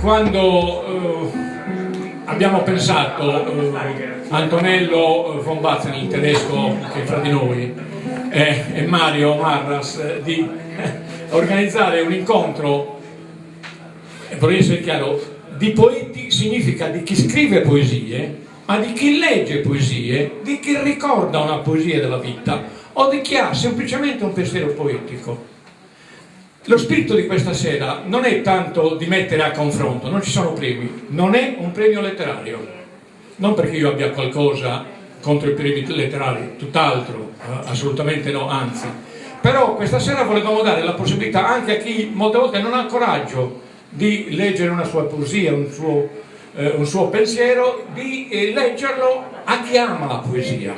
quando abbiamo pensato, Antonello von Batzen, il tedesco che è fra di noi, e Mario Marras, di organizzare un incontro, vorrei essere chiaro, di poeti significa di chi scrive poesie, ma di chi legge poesie, di chi ricorda una poesia della vita o di chi ha semplicemente un pensiero poetico. Lo spirito di questa sera non è tanto di mettere a confronto, non ci sono premi, non è un premio letterario, non perché io abbia qualcosa contro i premi letterari, tutt'altro, assolutamente no, anzi. Però questa sera volevamo dare la possibilità anche a chi molte volte non ha coraggio di leggere una sua poesia, un suo pensiero, di leggerlo a chi ama la poesia,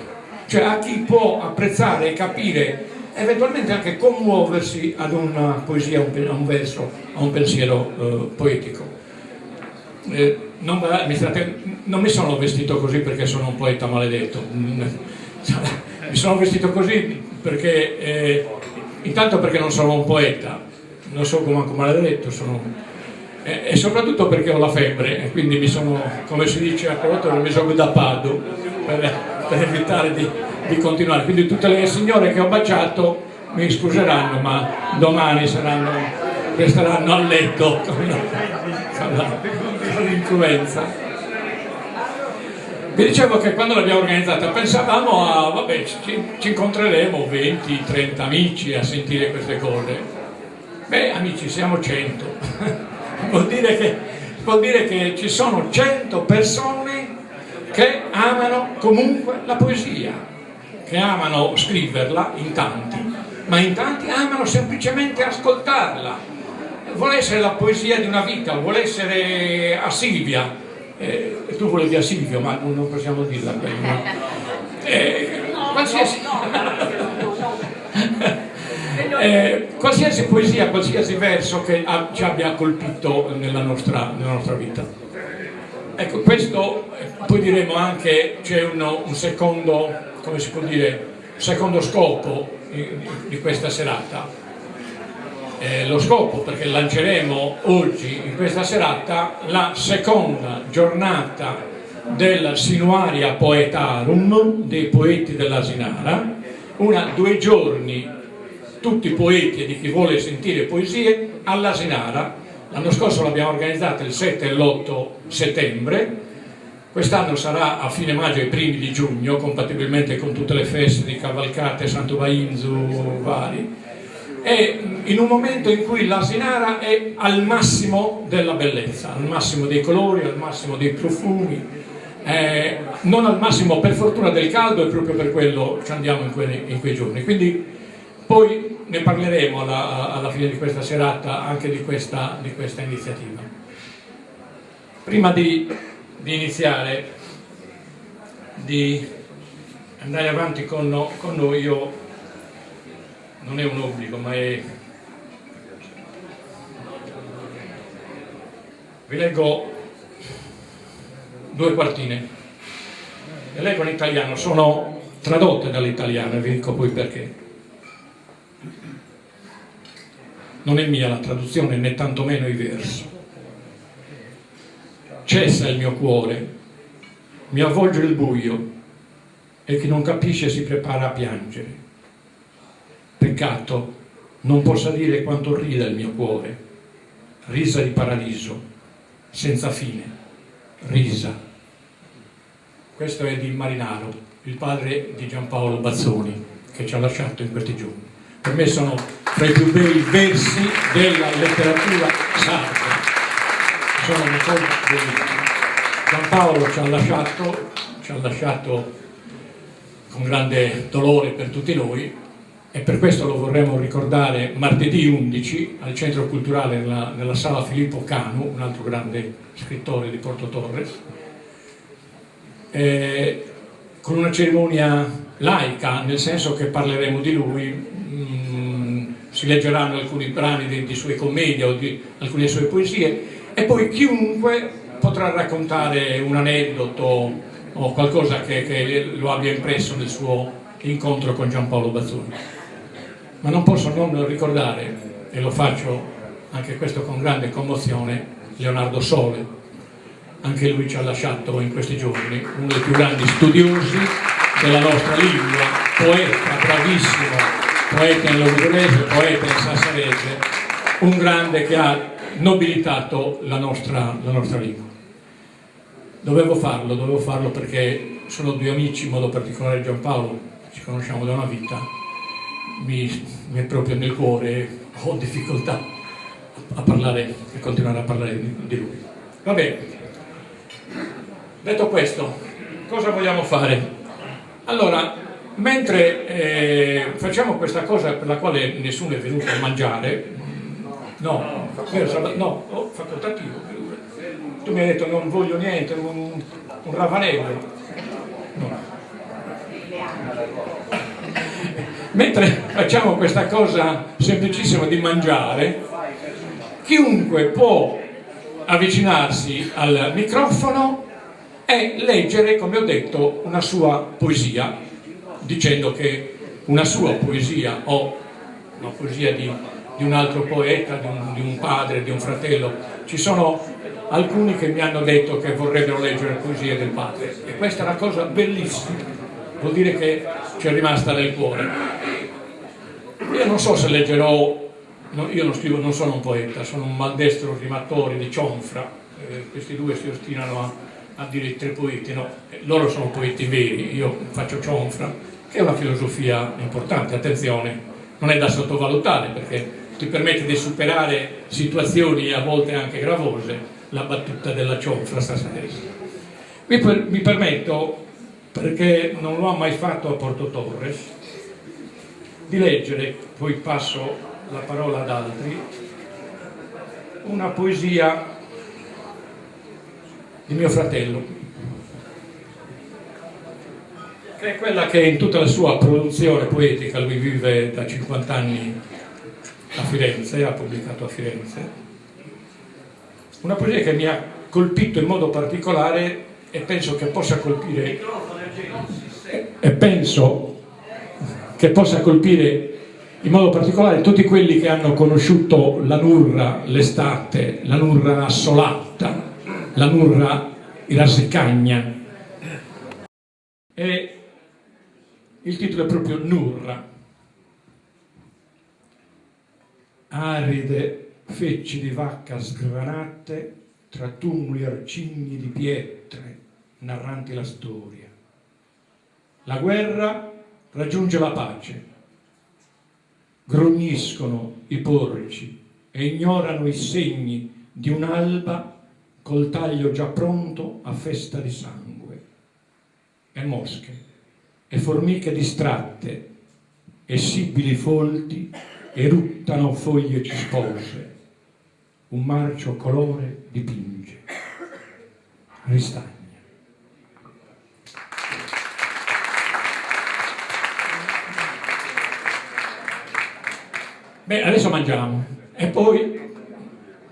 cioè a chi può apprezzare e capire, eventualmente anche commuoversi ad una poesia, a un verso, a un pensiero poetico. Non mi sono vestito così perché sono un poeta maledetto, mi sono vestito così perché intanto perché non sono un poeta, non sono manco maledetto, e soprattutto perché ho la febbre e quindi mi sono, come si dice a Corotto, mi sono da pado per evitare di continuare. Quindi tutte le signore che ho baciato mi scuseranno, ma domani resteranno a letto con l'influenza. Vi dicevo che quando l'abbiamo organizzata pensavamo vabbè, ci incontreremo 20-30 amici a sentire queste cose. Beh, amici, siamo 100. Vuol dire che ci sono 100 persone che amano comunque la poesia, che amano scriverla in tanti, ma in tanti amano semplicemente ascoltarla. Vuole essere la poesia di una vita, vuole essere a Silvia, tu volevi a Silvio, ma non possiamo dirla prima. Qualsiasi poesia, qualsiasi verso che ci abbia colpito nella nostra vita. Ecco, questo poi diremo anche, c'è un secondo, come si può dire, secondo scopo di questa serata. Lo scopo, perché lanceremo oggi, in questa serata, la seconda giornata del Sinuaria Poetarum dei poeti dell'Asinara, 2 giorni tutti poeti e di chi vuole sentire poesie all'Asinara. L'anno scorso l'abbiamo organizzata il 7 e l'8 settembre, quest'anno sarà a fine maggio e i primi di giugno, compatibilmente con tutte le feste di cavalcate, Santo Vainzu, vari, e in un momento in cui l'Asinara è al massimo della bellezza, al massimo dei colori, al massimo dei profumi, non al massimo per fortuna del caldo, e proprio per quello ci andiamo in quei giorni. Quindi poi ne parleremo alla fine di questa serata anche di questa iniziativa. Prima di iniziare, di andare avanti con noi, io, non è un obbligo, ma vi leggo 2 quartine. Le leggo in italiano, sono tradotte dall'italiano e vi dico poi perché. Non è mia la traduzione, né tantomeno i versi. Cessa il mio cuore, mi avvolge il buio, e chi non capisce si prepara a piangere. Peccato non possa dire quanto rida il mio cuore, risa di paradiso, senza fine, risa. Questo è di Marinaro, il padre di Giampaolo Bazzoni, che ci ha lasciato in questi giorni. Per me sono tra i più bei versi della letteratura sarda. Sono una cosa bellissima. Giampaolo ci ha lasciato con grande dolore per tutti noi, e per questo lo vorremmo ricordare martedì 11 al Centro Culturale nella Sala Filippo Canu, un altro grande scrittore di Porto Torres, con una cerimonia laica, nel senso che parleremo di lui, si leggeranno alcuni brani di sue commedie o di alcune sue poesie, e poi chiunque potrà raccontare un aneddoto o qualcosa che lo abbia impresso nel suo incontro con Giampaolo Bazzoni. Ma non posso non ricordare, e lo faccio anche questo con grande commozione, Leonardo Sole, anche lui ci ha lasciato in questi giorni, uno dei più grandi studiosi della nostra lingua, poeta bravissimo, poeta in logudorese, poeta in sassarese, un grande che ha nobilitato la nostra lingua. Dovevo farlo perché sono due amici, in modo particolare Giampaolo, ci conosciamo da una vita, mi è proprio nel cuore, ho difficoltà a continuare a parlare di lui. Va bene, detto questo, cosa vogliamo fare? Allora, mentre facciamo questa cosa per la quale nessuno è venuto a mangiare, facoltativo, tu mi hai detto non voglio niente, un ravanello. No. Mentre facciamo questa cosa semplicissima di mangiare, chiunque può avvicinarsi al microfono e leggere, come ho detto, una sua poesia, dicendo che una sua poesia o una poesia di un altro poeta, di un padre, di un fratello. Ci sono alcuni che mi hanno detto che vorrebbero leggere le poesie del padre e questa è una cosa bellissima, vuol dire che ci è rimasta nel cuore. Io non so se leggerò, io non scrivo, non sono un poeta, sono un maldestro rimatore di cionfra, questi due si ostinano a dire tre poeti, no, loro sono poeti veri, io faccio cionfra, che è una filosofia importante, attenzione, non è da sottovalutare perché ti permette di superare situazioni a volte anche gravose, la battuta della cionfra sassarese. Mi permetto, perché non l'ho mai fatto a Porto Torres, di leggere, poi passo la parola ad altri, una poesia di mio fratello, che è quella che in tutta la sua produzione poetica, lui vive da 50 anni a Firenze, ha pubblicato a Firenze, una poesia che mi ha colpito in modo particolare e penso che possa colpire in modo particolare tutti quelli che hanno conosciuto la Nurra l'estate, la Nurra assolata, la Nurra Irasecagna. E il titolo è proprio Nurra. Aride fecci di vacca sgranate tra tumuli arcigni di pietre narranti la storia. La guerra raggiunge la pace, grugniscono i porci e ignorano i segni di un'alba col taglio già pronto a festa di sangue. E mosche, e formiche distratte, e sibili folti eruttano foglie cispose, un marcio colore dipinge, ristagna. Beh, adesso mangiamo e poi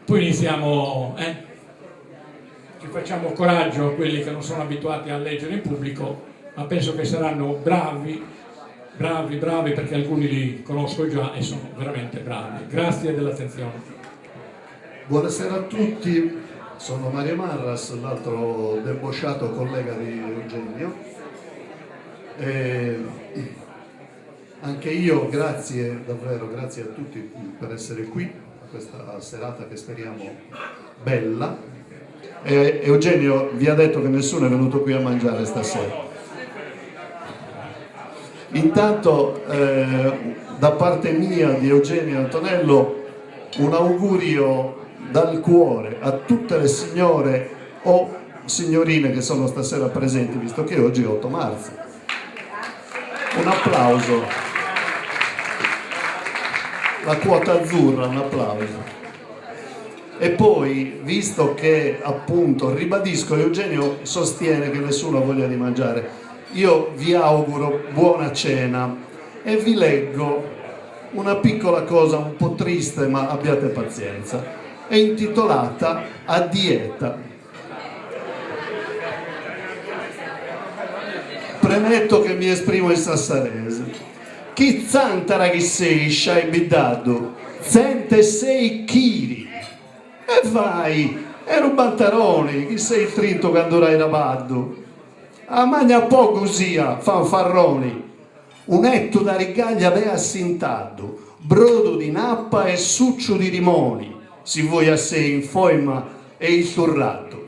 iniziamo, ci facciamo coraggio a quelli che non sono abituati a leggere in pubblico, ma penso che saranno bravi perché alcuni li conosco già e sono veramente bravi. Grazie dell'attenzione. Buonasera a tutti, sono Mario Marras, l'altro debosciato collega di Eugenio. Anche io davvero grazie a tutti per essere qui a questa serata che speriamo bella. Eugenio vi ha detto che nessuno è venuto qui a mangiare stasera. Intanto da parte mia di Eugenio Antonello un augurio dal cuore a tutte le signore o signorine che sono stasera presenti, visto che oggi è 8 marzo. Un applauso. La quota azzurra, un applauso. E poi, visto che appunto, ribadisco, Eugenio sostiene che nessuno ha voglia di mangiare, io vi auguro buona cena e vi leggo una piccola cosa un po' triste, ma abbiate pazienza. È intitolata A dieta. Premetto che mi esprimo in sassarese. Chi zantara che sei, sciai biddato, 106 chili. E vai, Ero Bantaroni, chi sei il trinto quando rai rabaddo? A magna poco sia, fanfarroni. Un etto da rigaglia avea assintato, brodo di nappa e succio di limoni, si vuoi a sé in foima e il surrato.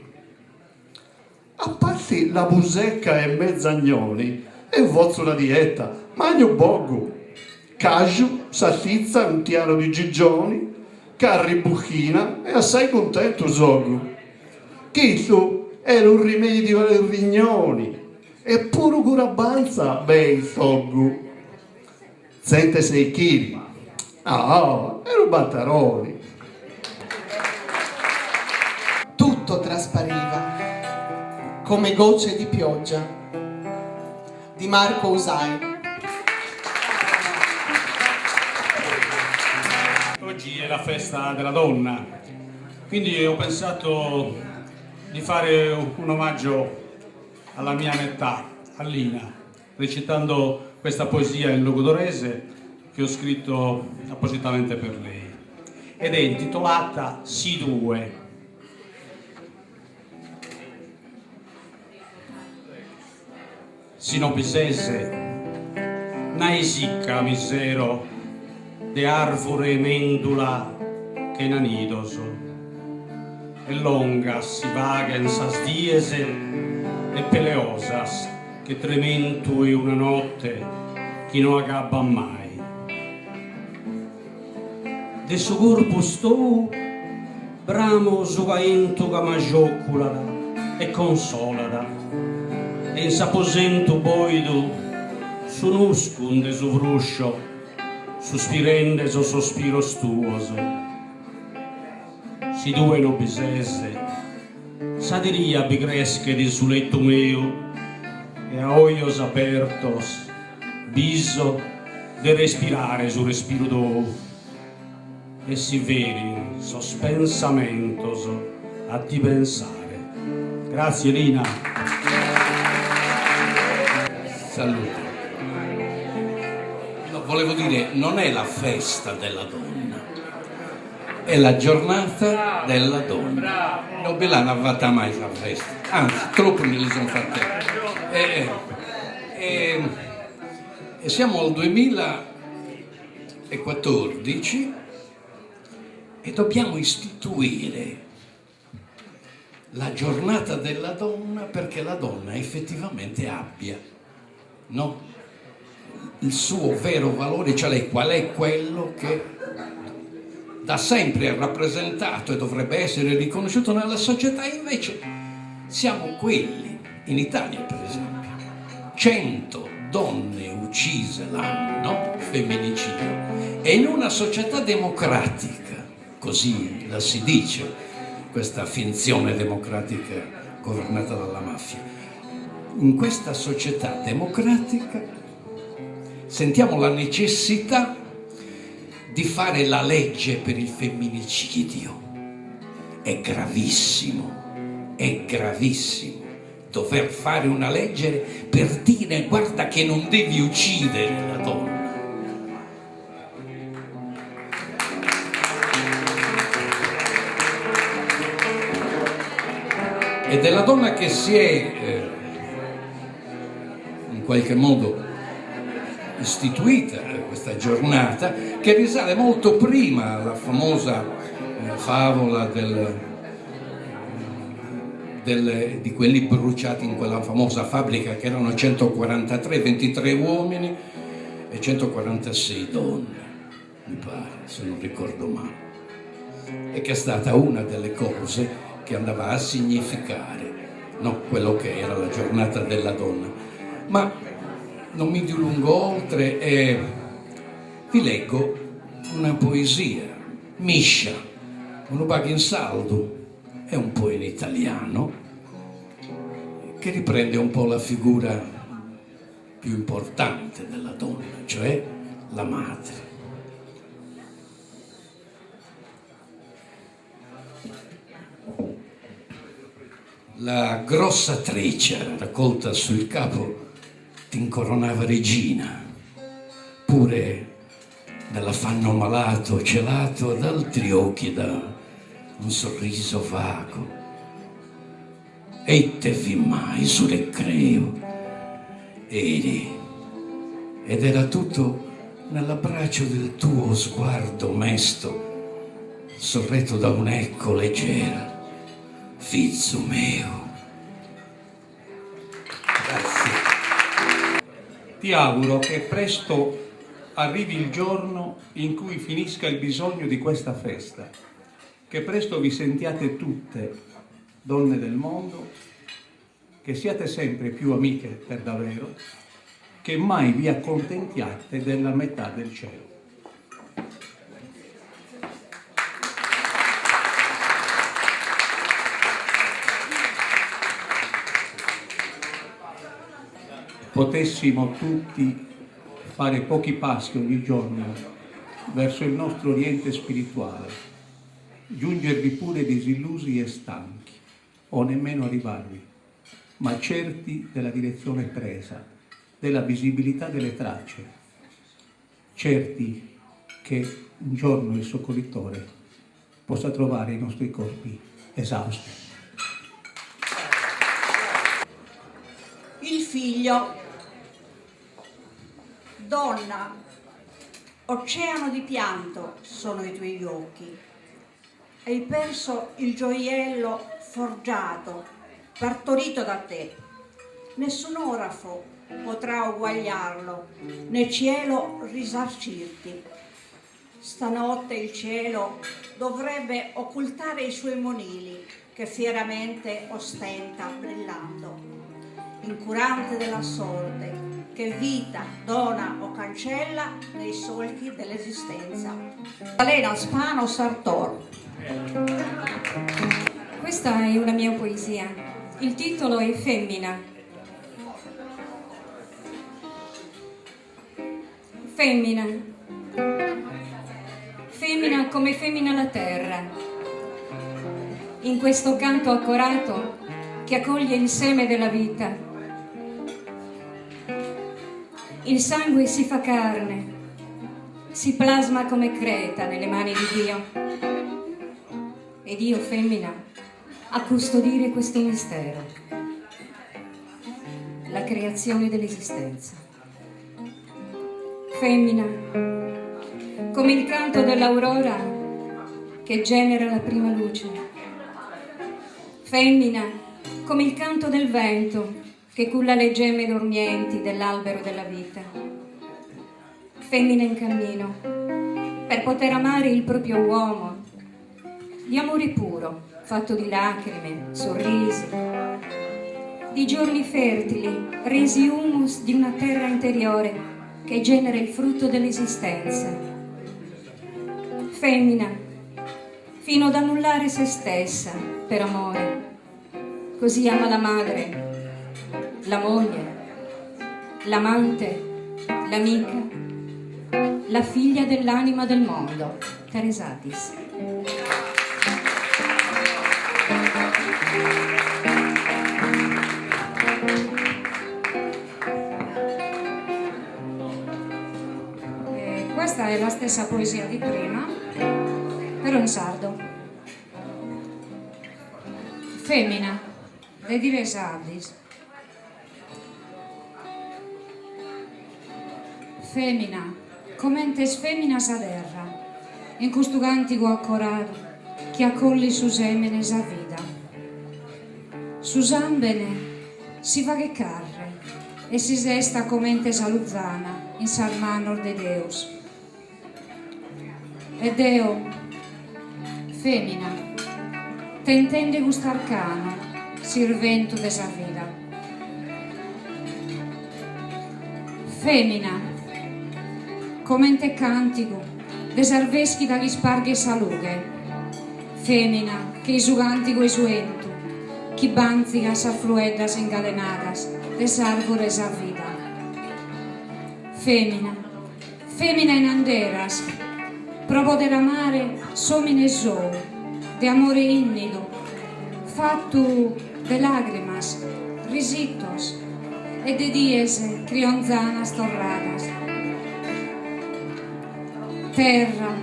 A parte la busecca e mezzagnoni, e vozzo la dieta, magno boggo, caju, salsizza, un tiano di gigioni, carri buchina e assai contento zogo. Questo era un rimedio ai rignoni e pure curabanza bei zogo. 106 kg. Ah, ero Bantaroni. Tutto traspariva come gocce di pioggia di Marco Usai. Oggi è la festa della donna, quindi ho pensato di fare un omaggio alla mia metà, a Lina, recitando questa poesia in logudorese che ho scritto appositamente per lei ed è intitolata Si due. Si no pisese, naisicca misero, de arvore e mendula che nanidoso, e longas si vagensas diese e peleosas che trementu e una notte chi non agabban mai. De su corpus tu bramo sugaento gamagioculada e consolada, e in saposento boido su nuscunde su vruscio sospirende so sospiro stuoso. Si due no bisese, sa diria bigresche di su letto meo, e a oios apertos, biso de respirare su respiro d'ou, e si veri sospensamentos a ti pensare. Grazie Lina. Salute. No, volevo dire, non è la festa della donna, è la giornata della donna. Non ve l'hanno fatta mai la festa, anzi, troppo me le sono fatte. E siamo al 2014 e dobbiamo istituire la giornata della donna perché la donna effettivamente abbia, no, il suo vero valore, cioè lei qual è quello che da sempre è rappresentato e dovrebbe essere riconosciuto nella società. Invece siamo quelli, in Italia per esempio, 100 donne uccise l'anno, femminicidio, e in una società democratica, così la si dice, questa finzione democratica governata dalla mafia. In questa società democratica sentiamo la necessità di fare la legge per il femminicidio. È gravissimo dover fare una legge per dire guarda che non devi uccidere la donna. Ed è la donna che si è in qualche modo istituita questa giornata, che risale molto prima alla famosa favola di quelli bruciati in quella famosa fabbrica, che erano 143, 23 uomini e 146 donne, mi pare, se non ricordo male, e che è stata una delle cose che andava a significare, no, quello che era la giornata della donna. Ma non mi dilungo oltre e vi leggo una poesia, Miscia, uno bagno in saldo, è un po' in italiano, che riprende un po' la figura più importante della donna, cioè la madre. La grossa treccia raccolta sul capo t'incoronava regina, pure nell'affanno malato celato ad altri occhi da un sorriso vago. E te vi mai su recreo. Ed era tutto nell'abbraccio del tuo sguardo mesto, sorretto da un eco leggera. Figlio mio. Grazie. Ti auguro che presto arrivi il giorno in cui finisca il bisogno di questa festa, che presto vi sentiate tutte donne del mondo, che siate sempre più amiche per davvero, che mai vi accontentiate della metà del cielo. Potessimo tutti fare pochi passi ogni giorno verso il nostro oriente spirituale, giungervi pure disillusi e stanchi, o nemmeno arrivarvi, ma certi della direzione presa, della visibilità delle tracce, certi che un giorno il soccorritore possa trovare i nostri corpi esausti. Il figlio. Donna, oceano di pianto sono i tuoi occhi. Hai perso il gioiello forgiato, partorito da te. Nessun orafo potrà uguagliarlo, né cielo risarcirti. Stanotte il cielo dovrebbe occultare i suoi monili che fieramente ostenta brillando, incurante della sorte che vita dona o cancella nei solchi dell'esistenza. Elena Spano Sartor. Questa è una mia poesia. Il titolo è Femmina. Femmina. Femmina come femmina la terra. In questo canto accorato che accoglie il seme della vita. Il sangue si fa carne, si plasma come creta nelle mani di Dio. Ed io, femmina, a custodire questo mistero, la creazione dell'esistenza. Femmina, come il canto dell'aurora che genera la prima luce. Femmina, come il canto del vento che culla le gemme dormienti dell'albero della vita. Femmina in cammino, per poter amare il proprio uomo, di amore puro, fatto di lacrime, sorrisi, di giorni fertili, resi humus di una terra interiore che genera il frutto dell'esistenza. Femmina, fino ad annullare se stessa per amore. Così ama la madre, la moglie, l'amante, l'amica, la figlia dell'anima del mondo. Teresatis. Questa è la stessa poesia di prima, però in sardo. Femmina, de dire Sardis. Femmina, comentes feminas aderra, in questo cantico accorato, che accolli su semene sa vita. Su sambene si fa che carre, e si sesta commente saluzzana, in salmanor de Deus. E Deo, femmina, te intende gustar cano, sirvento de sa vita. Femmina, commente cantico, desarveschi dagli sparghi e salughe. Femmina, che i su cantico e suentu, chi banziga sa fluedas incadenadas, desarvore sa vita. Femmina, femmina in anderas, provo deramare somine sou, de amore innido, fatto de lágrimas, risitos, e de dies crionzanas torradas. Terra,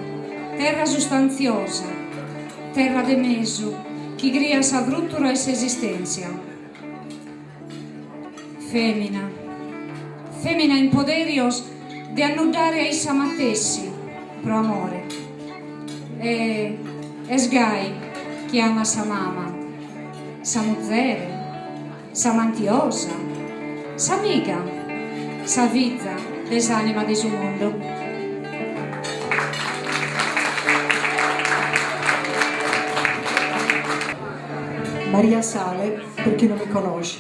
terra sostanziosa, terra de mesu, chi gria sa bruttura e sa esistenza. Femina, femina in poderios di annudare ai samatessi, pro amore. E sgai chiama sa mama, sa muzzere, sa mantiosa, sa amiga, sa vita desanima di suo mondo. Maria Sale, per chi non mi conosce.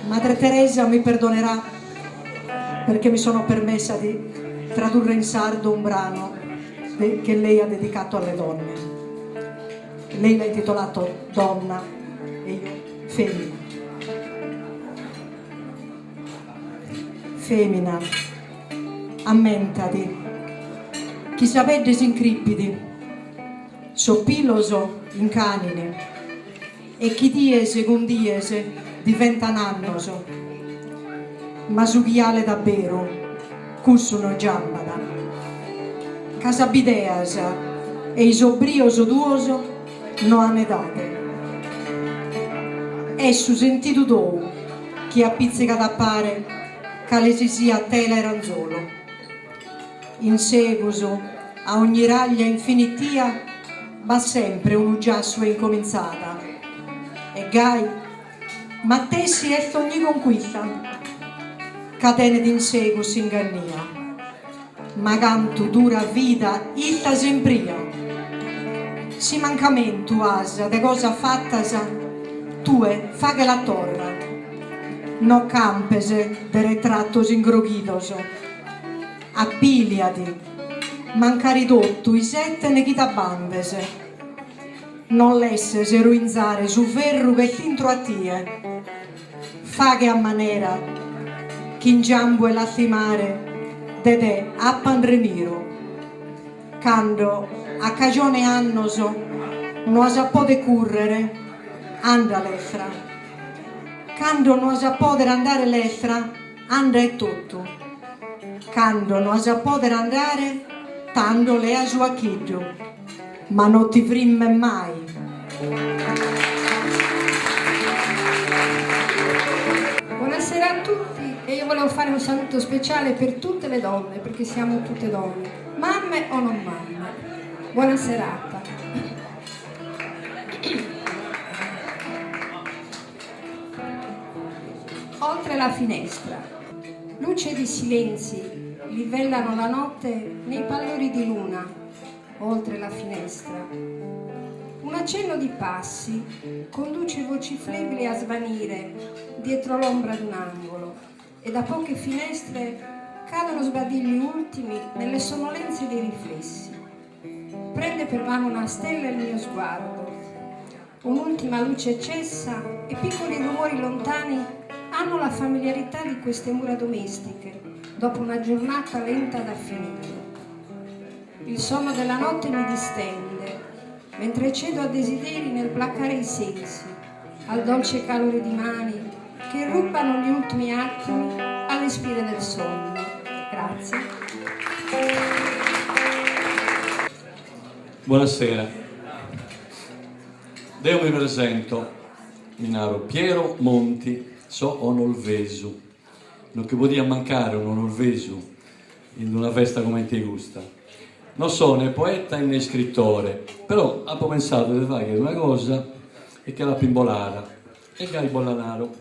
Madre Teresa mi perdonerà perché mi sono permessa di tradurre in sardo un brano che lei ha dedicato alle donne. Lei l'ha intitolato Donna e io Femmina. Femmina, ammentati, chi sapè desincrippidi, soppiloso in canine, e chi diese con diese diventa nannoso, ma su ghiale davvero, cussuno giambada, casabideasa e isobrioso duoso no anedate. E su sentito d'ou, chi appizzica d'appare, che si sia tela e ranzolo. In seguso, a ogni raglia infinitia, va sempre un'uggia sua incominciata. E gai, ma te si est ogni conquista, catene d'insegu s'ingannia, ma cantu dura vita ilta sempria. Si mancamentu asa de cosa fattasa, tue fa che la torra, no campese de retrattos ingroghidoso, appiliati, mancaridottu i sette ne chitabandese, non lesse se ruinzare su ferru che t'intro a tie, fa che a manera, chi in giambo e lastimare, de te appan remiro, cando a cagione annoso, non sa pode currere, anda l'effra. Quando non sa poter andare l'estra, anda è tutto. Quando non sa poter andare, tanto le ha su acchiggio, ma non ti frimme mai. Buonasera a tutti e io volevo fare un saluto speciale per tutte le donne, perché siamo tutte donne, mamme o non mamme. Buona serata. Oltre la finestra, luce di silenzi livellano la notte nei pallori di luna. Oltre la finestra, un accenno di passi conduce voci flebili a svanire dietro l'ombra di un angolo, e da poche finestre cadono sbadigli ultimi nelle sonnolenze dei riflessi. Prende per mano una stella il mio sguardo, un'ultima luce cessa e piccoli rumori lontani hanno la familiarità di queste mura domestiche dopo una giornata lenta da finire. Il sonno della notte mi distende, mentre cedo a desideri nel placare i sensi, al dolce calore di mani che irruppano gli ultimi attimi alle spire del sonno. Grazie. Buonasera. Io mi presento, mi naro Piero Monti, so onolvesu, non che podia mancare un onolvesu in una festa come ti gusta. Non sono né poeta né scrittore, però ho pensato di fare una cosa e che la pimbolara, e che il bollanaro.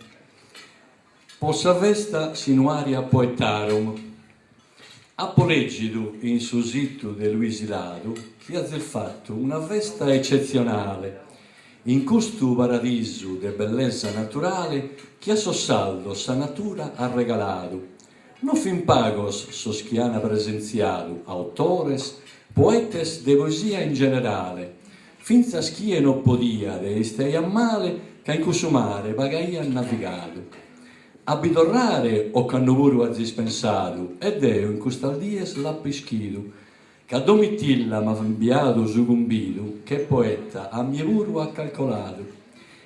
Possa festa sinuaria poetarum, appo leggido in susitto de Luisiladu, che ha fatto una festa eccezionale, in questo paradiso de bellezza naturale che a sossaldo sa natura ha regalato. Non fin pagos soschiana presenziato, autores, poetes de poesia in generale, finza schie non podia de stei a male che in questo mare pagaia navigato. Abitorrare o canno pure ha dispensato, ed eo in questa dies l'ha peschido, che a Domitilla m'ha inviato succumbido, che poeta a mie pure ha calcolato.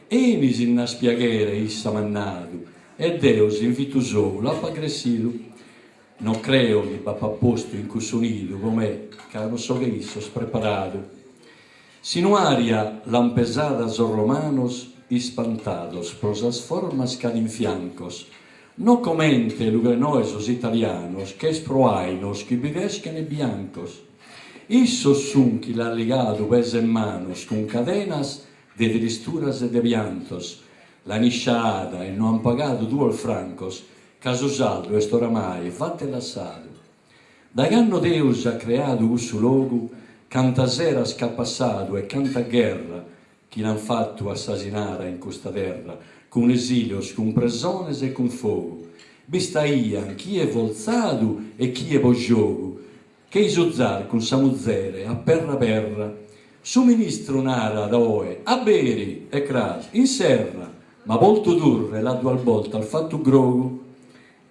Enis in una spiaghere issa mannato, ed eo si invito solo, l'ha aggressivo. non creo di papapposto in cusunido come che non so che isso spreparato. Sinuaria lampesadas os romanos espantados por las formas que ad infiancos, no comente lugrenosos italianos que esproainos que viresquen e biancos. Issos sun que la ligado ves en manos con cadenas de tristuras e de viantos, la nisciada e no han pagado 2 francos, caso saldo est oramai fatte l'assado. Da ganno Deus ha creado su logo, canta seras che ha passato e canta guerra, chi l'han fatto assassinare in questa terra, con esilios, con presones e con fogo. Bistaian chi è volzato e chi è bogiogo, che isozzar con samuzzere a perra, suministro un'ara da oe, a beri e cras, in serra, ma volto durre la dual volta al fatto grogo,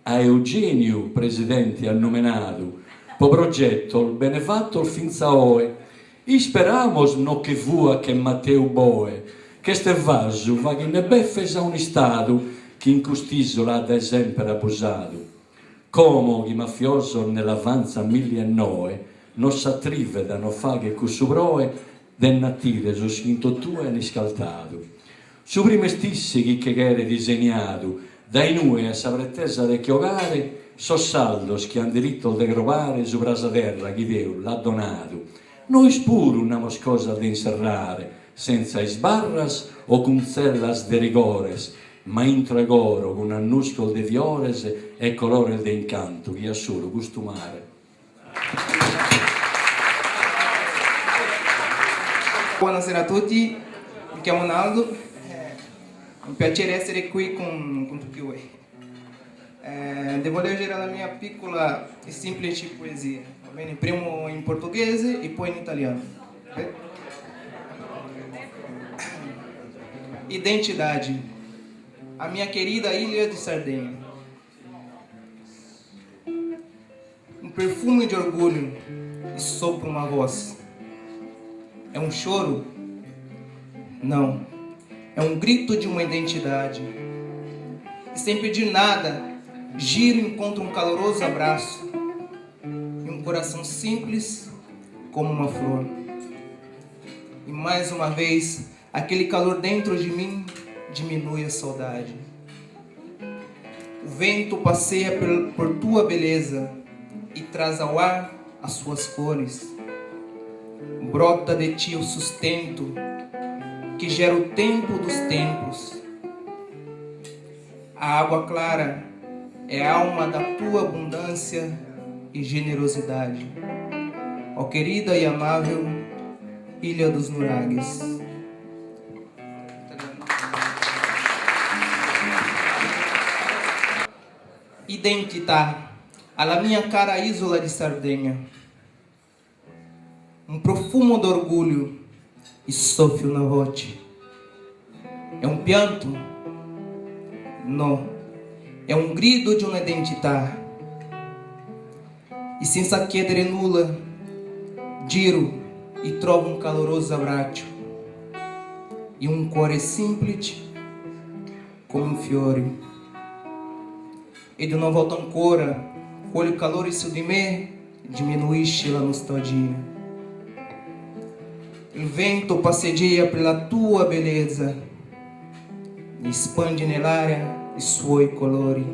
a Eugenio presidente annomenato, po progetto il benefatto il finza oe, i speramos no che vua che Matteo Boe, che ste vaso va che ne beffe sa un stato, che in quest'isola ad esempio era posato. Come i mafioso nell'avanza 1009 non s'attrive da non fa che cusubroe del natire su scritto tu e riscaldato. Su prime stessi che era disegnato dai noi a sa pretesa de chiogare so saldos che han diritto de grovare su brasa terra chi Dio l'ha donato. Noi spuru una moscosa da inserrare senza sbarras o cunzellas de rigores, ma intregoro con annuscol de fiores e colore de incanto che assolo costumare. Buonasera a tutti, mi chiamo Naldo, è un piacere essere qui con tutti voi. Devo leggere la mia piccola e semplice poesia, va bene? Prima in portoghese e poi in italiano. Okay? Identidade. A minha querida ilha de Sardenha. Um perfume de orgulho e sopra uma voz. É um choro? Não. É um grito de uma identidade. E sem pedir nada, giro e encontro um caloroso abraço e um coração simples como uma flor. E mais uma vez, aquele calor dentro de mim diminui a saudade. O vento passeia por tua beleza e traz ao ar as suas cores. Brota de ti o sustento que gera o tempo dos tempos. A água clara é a alma da tua abundância e generosidade. Ó querida e amável Ilha dos Nuragues. Identità, alla mia cara isola di Sardegna. Um profumo d'orgulho e soffio na voce. É um pianto? No, é um grido de uma identità. E senza chiedere nulla, giro e trovo um caloroso abbraccio e um cuore semplice come un fiore. Ed una volta ancora, colho il calore su di me, diminuisce la nostalgia. Il vento passeggia per la tua bellezza, espande nell'aria i suoi colori.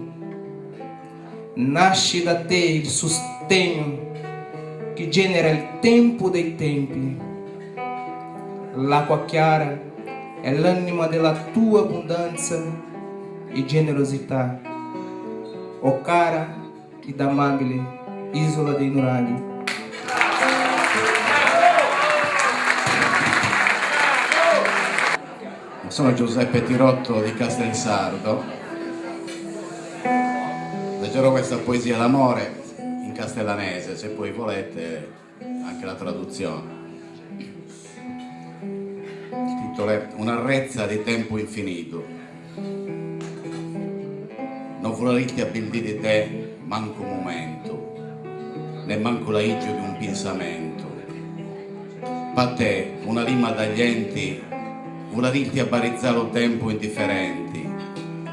Nasce da te il sostegno che genera il tempo dei tempi. L'acqua chiara è l'anima della tua abbondanza e generosità. O cara ed amabile isola dei Nuraghi. Sono Giuseppe Tirotto di Castelsardo. Leggerò questa poesia d'amore in castellanese, se poi volete anche la traduzione. Il titolo è Una rezza di tempo infinito. Non volerti abbildire di te manco un momento, né manco l'aigio di un pensamento. Pa te, una rima dagli enti, volerti abbarizzare il tempo indifferenti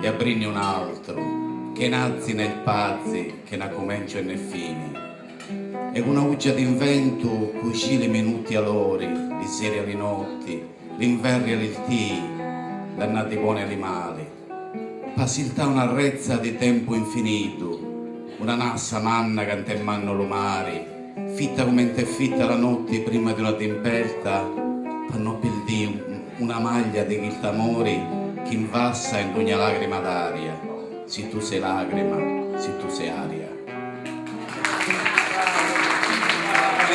e aprirne un altro, che nazi nel pazzi, che na comincia e ne fini. E una uccia d'invento cuscì le minuti a lori, di seri alle notti, l'inverno e il tì, dannati buoni e mali. Passiltà una rezza di tempo infinito, una nassa manna che te manno lo mari, fitta come te fitta la notte prima di una tempesta, per non perdere una maglia di chi t'amori che invassa in ogni lacrima d'aria. Se tu sei lacrima, se tu sei aria.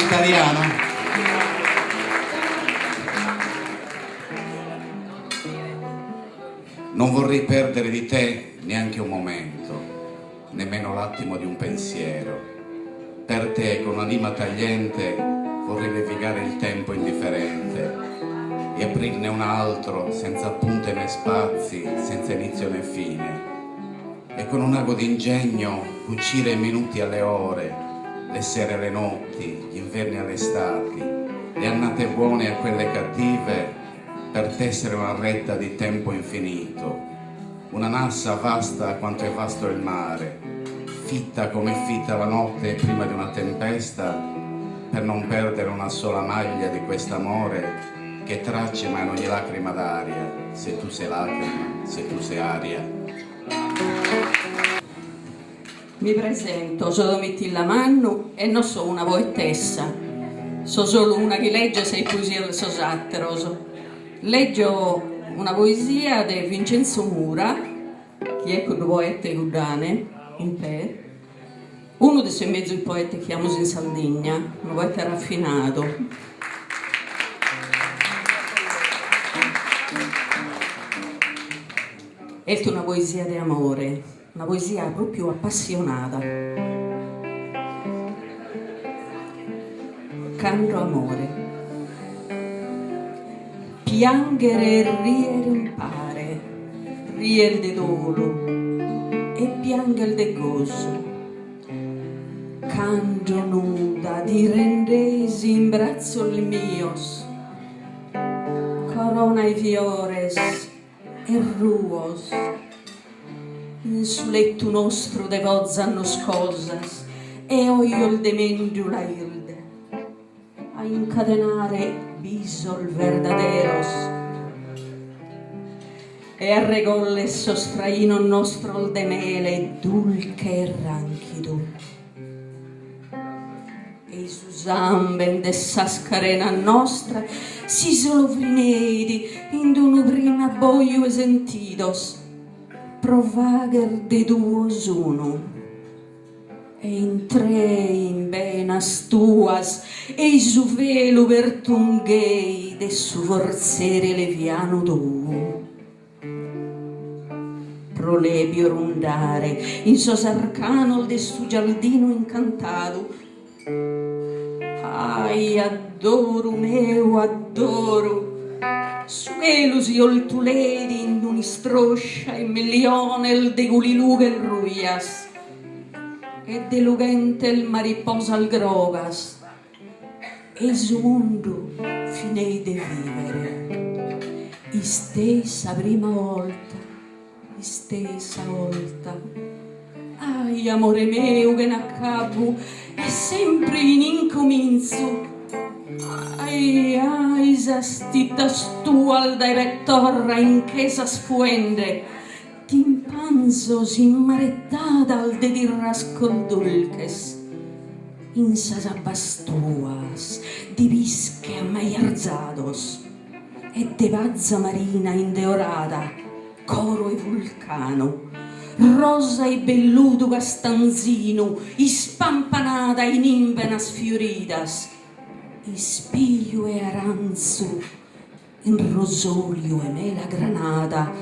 Italiano. Non vorrei perdere di te neanche un momento, nemmeno l'attimo di un pensiero. Per te con un'anima tagliente vorrei levigare il tempo indifferente e aprirne un altro senza punte né spazi, senza inizio né fine. E con un ago d'ingegno cucire i minuti alle ore, le sere alle notti, gli inverni alle estati, le annate buone a quelle cattive, per tessere una retta di tempo infinito, una nassa vasta quanto è vasto il mare, fitta come è fitta la notte prima di una tempesta, per non perdere una sola maglia di quest'amore che tracima in ogni lacrima d'aria, se tu sei lacrima, se tu sei aria. Mi presento, sono Domitilla Mannu e non sono una poetessa, sono solo una che legge sei poesie del suo satteroso. Leggo una poesia di Vincenzo Mura, che è un poeta cubano, in pe, uno dei suoi mezzi poeti che chiamiamo in Sardegna, un poeta raffinato. È una poesia di amore, una poesia proprio appassionata. Caro amore. Piangere e riere impare, riere di dolo e piangere de gozo. Canto nuda di rendesi in braccio il mios, corona i fiores e ruos, in sul letto nostro de voz hanno scosas e oio il demendio la ilde, a incatenare bisol verdaderos e a regolle sostraino nostro il de mele dulce ranchidu e i susamben de sascarena nostra si solo frinedi in d'uno prima boio e sentidos provager de duos uno e in tre in benas tuas e su velo vertunghei de su forzere leviano tu prolebio rondare in so sarcano de su giardino incantato. Ai adoro meu adoro su elusi oltuledi in unistroscia e milione il de gulilughe ruias e de lugente il mariposa al grogas e su mundo finei de vivere istessa prima volta istessa volta. Ai amore meu che n'accabo e sempre in incominzo. Ai sastita stual dai rettorra in che s'asfuende timpanzo s'immarettata al de dirrascol dulces in sas abastuas di vische amaiarzados e de vazza marina indeorata coro e vulcano rosa e belludo castanzino ispampanata in imbenas fioridas ispiglio e aranzo in rosolio e mela granata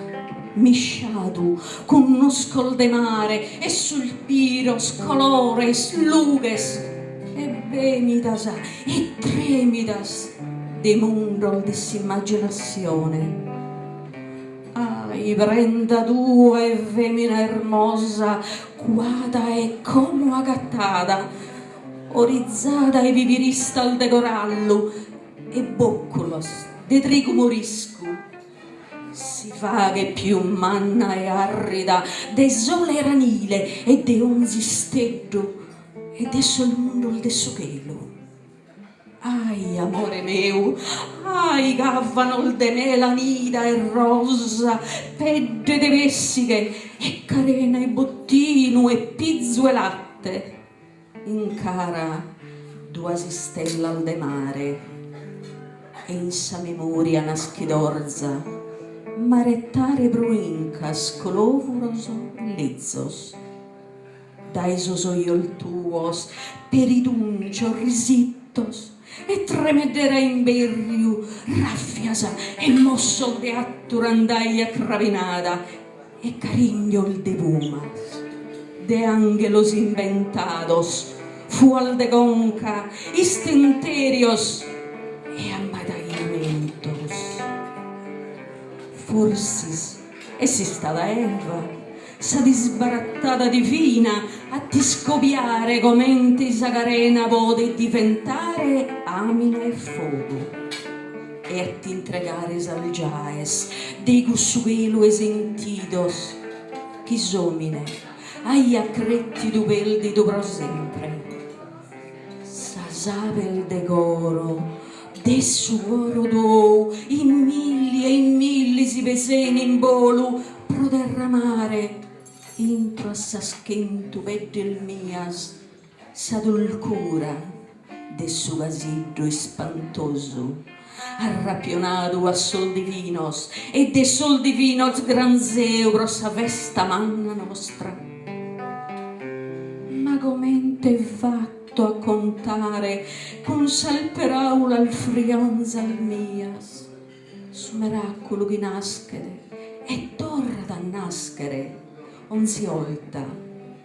misciato con uno scol de mare e sul piro colores luges e vemidas e tremidas de mundo d'immaginazione. Ai prenda due e femmina hermosa quada e como agattata orizzata e vivirista al de corallo e boccolos de trigo morisco si vaghe più manna e arrida, de sole ranile e de onzi steddo, e de sol mondo il de sughelo. Ai, amore meu, ai, gavanol de melanida e rosa, pedde de vessighe, e carena e bottino, e pizzo e latte. In cara duasi stella al de mare, e in sa memoria naschidorza, marettare bruincas colovuroso lizzos. Dai sosoiol tuos, periduncio risittos, e tremedera in berriu, raffiasa e mosso de atturandaia cravinada, e carignol de bumas, de angelos inventados, fual de gonca, istenterios e ammadainamentos. Forsis, e si sta da Eva, sa disbarattata divina, a ti scopiare comenti sagarena vode diventare amina e fuoco, e a ti entregare salgiaes dei gussuelo esentidos, chi somine ai accretti dubel di dobro sempre, sa savel de goro, de suoro do, in milli e in milli si peseni in bolu, pro derramare intro a sa schentu veggel mias, sa dolcura de su vasiddo espantoso, arrapionado a sol divinos, e de sol divinos gran zeuro sa vesta manna nostra. Ma comente fatto a contare con salperaula al frionza al mias, su miracolo che nascere e torra da nascere, onzi volta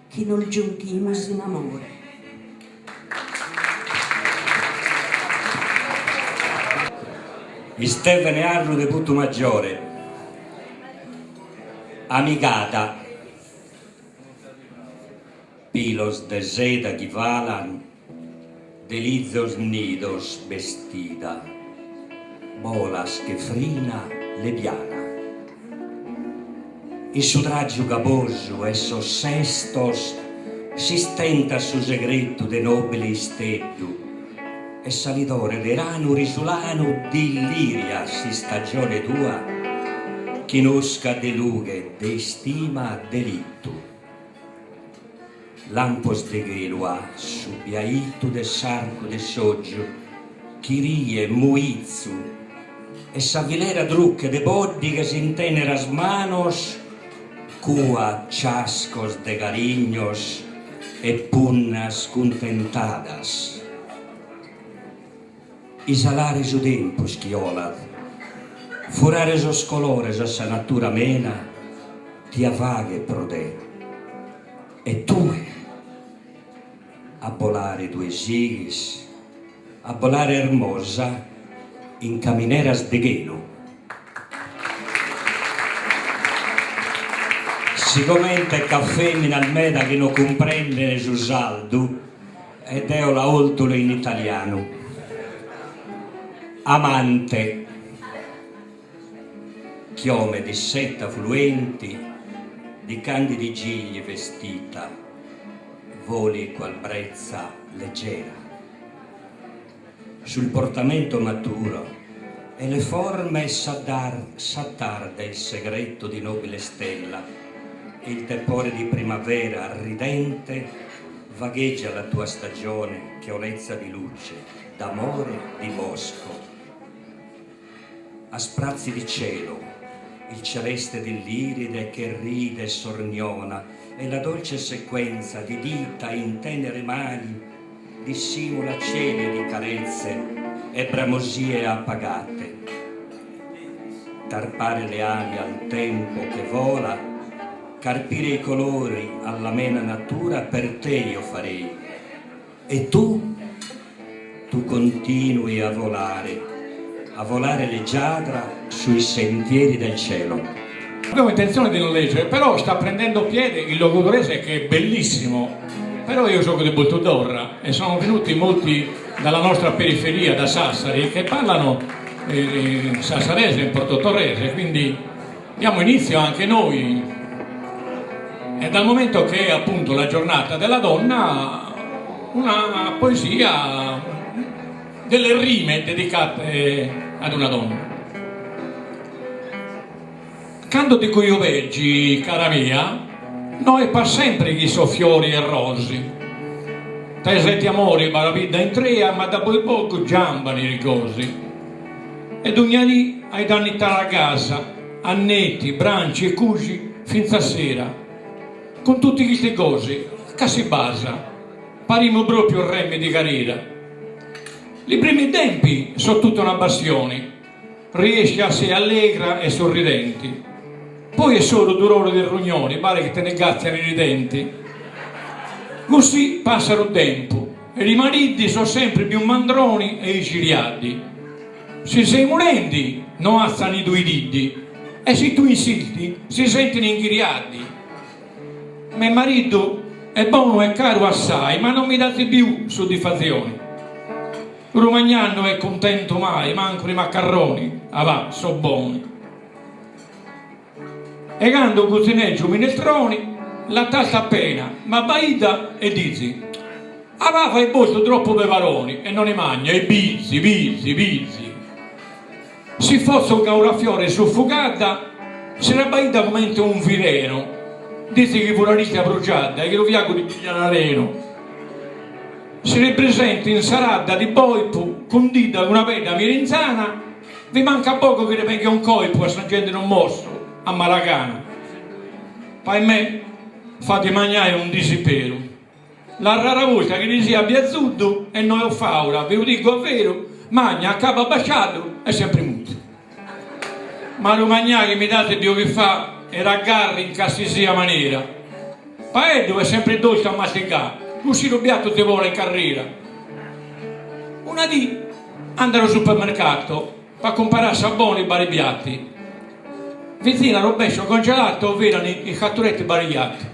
che non giunchimus in amore. Stefane Arru de Putto Maggiore, amicata, pilos de seda que valan, delizos nidos vestida, bolas que frina leviana. Y su traggio caposo e sessestos si stenta su segreto de nobile steddu, e salitore de rano risulano di Illiria si stagione tua, chi nosca de lughe, de stima delitto. Lampos de gelua, su biaito de sarco de soggio, chi rie muizzu, e savilera drucche de boddi che s'inteneras manos, cua chascos de cariños e punnas contentadas. I salares o tempos chiola, furares os colores a sa natura mena, ti avaghe prodè, e tue, a volare tue sigis, a volare hermosa, in camineras de gelo. Si commenta che femmina almeda che non comprende su saldo, ed eo la oltolo in italiano. Amante, chiome di setta fluenti, di candidi gigli vestita, voli qual brezza leggera. Sul portamento maturo e le forme s'attarda il segreto di nobile stella, il tepore di primavera ridente vagheggia la tua stagione che olezza di luce, d'amore, di bosco. A sprazzi di cielo, il celeste dell'iride che ride e sorniona, e la dolce sequenza di dita in tenere mani dissimula cieli di carezze e bramosie appagate. Tarpare le ali al tempo che vola, carpire i colori all'amena natura per te io farei, e tu continui a volare leggiadra sui sentieri del cielo. Abbiamo intenzione di non leggere, però sta prendendo piede il logudorese che è bellissimo, però io sono di Boltodorra e sono venuti molti dalla nostra periferia, da Sassari, che parlano sassarese in portotorrese, quindi diamo inizio anche noi. E dal momento che è appunto la giornata della donna, una poesia, delle rime dedicate ad una donna. Quando di cui io veggi, cara mia, noi pa sempre chi so fiori e rosi. Te senti amori, ma la vita in trea, ma da poi poco giambano i rigosi. Ed ugnani ai danni tra la casa, annetti, branci e cuci, fin stasera. Con tutti questi cosi, che si basa, parimo proprio il remme di carriera. I primi tempi sono tutta una passione, riesci a essere allegra e sorridenti. Poi è solo dolore dei rognoni, pare che te ne gazziano i denti. Così passano il tempo e i mariti sono sempre più mandroni e i ciliati. Se sei mulenti, non alzano i tuoi didi, e se tu insisti, si sentono inghiriati. Mio marito è buono e caro assai, ma non mi date più soddisfazioni. Romagnano è contento mai, manco i maccarroni, va, so buoni. E quando cucineggio minestroni, la tassa appena, ma baita e dici, va fai posto troppo peperoni, e non ne mangia, e bizzi. Se fosse un caurafiore soffocata, se la baita come un vireno. Dice che pure la lista bruciata e che lo viaco di pigliareno. Se ne presenta insalata di boipo condita con una peda mirenzana, vi manca poco che ne venga un colpo a sta gente non mosso a Maracana. Per me fate mangiare un disipero. La rara volta che ne sia piazzuto e noi ho faura, ve lo dico a vero, magna a capo baciato e sempre muto. Ma lo mangiare che mi date più che fa e raggarri in cassisia maniera. Paedo è sempre dolce a masticare, così lo piatto ti vuole in carriera. Una dì andano al supermercato per comprare saboni e baribiati. Vicino al rovescio congelato vedono i catturetti barigliati.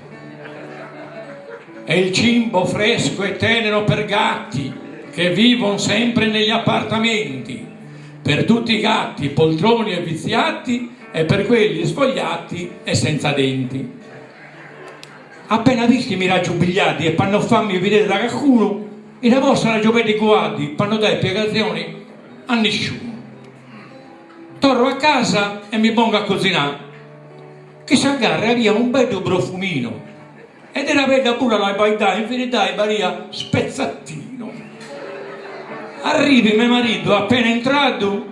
E il cibo fresco e tenero per gatti che vivono sempre negli appartamenti, per tutti i gatti, poltroni e viziati, e per quelli svogliati e senza denti. Appena visti mi raggiubigliati e per non farmi vedere da qualcuno, e la vostra raggiovete guardi per non dare spiegazioni a nessuno. Torno a casa e mi pongo a cucinare, che si aggarra via un bel profumino, ed era bella pure la baità, infinità e varia spezzattino. Arrivi mio marito, appena entrato,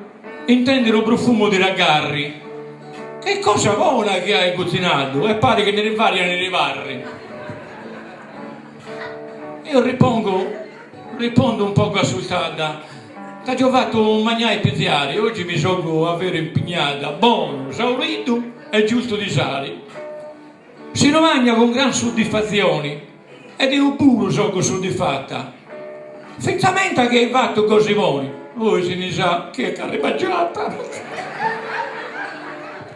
intende lo profumo di raggarri. Che cosa buona che hai cucinato, e pare che ne rivariano i rivarri. Io rispondo un poco assultata. T'ha giovato un magnai pizziari, oggi mi sono avere impignata, buono, saurito e giusto di sali. Si lo mangia con gran soddisfazione, ed io pure sono soddisfatta. Finzamente che hai fatto così buoni, voi se ne sa che è carribaggiata.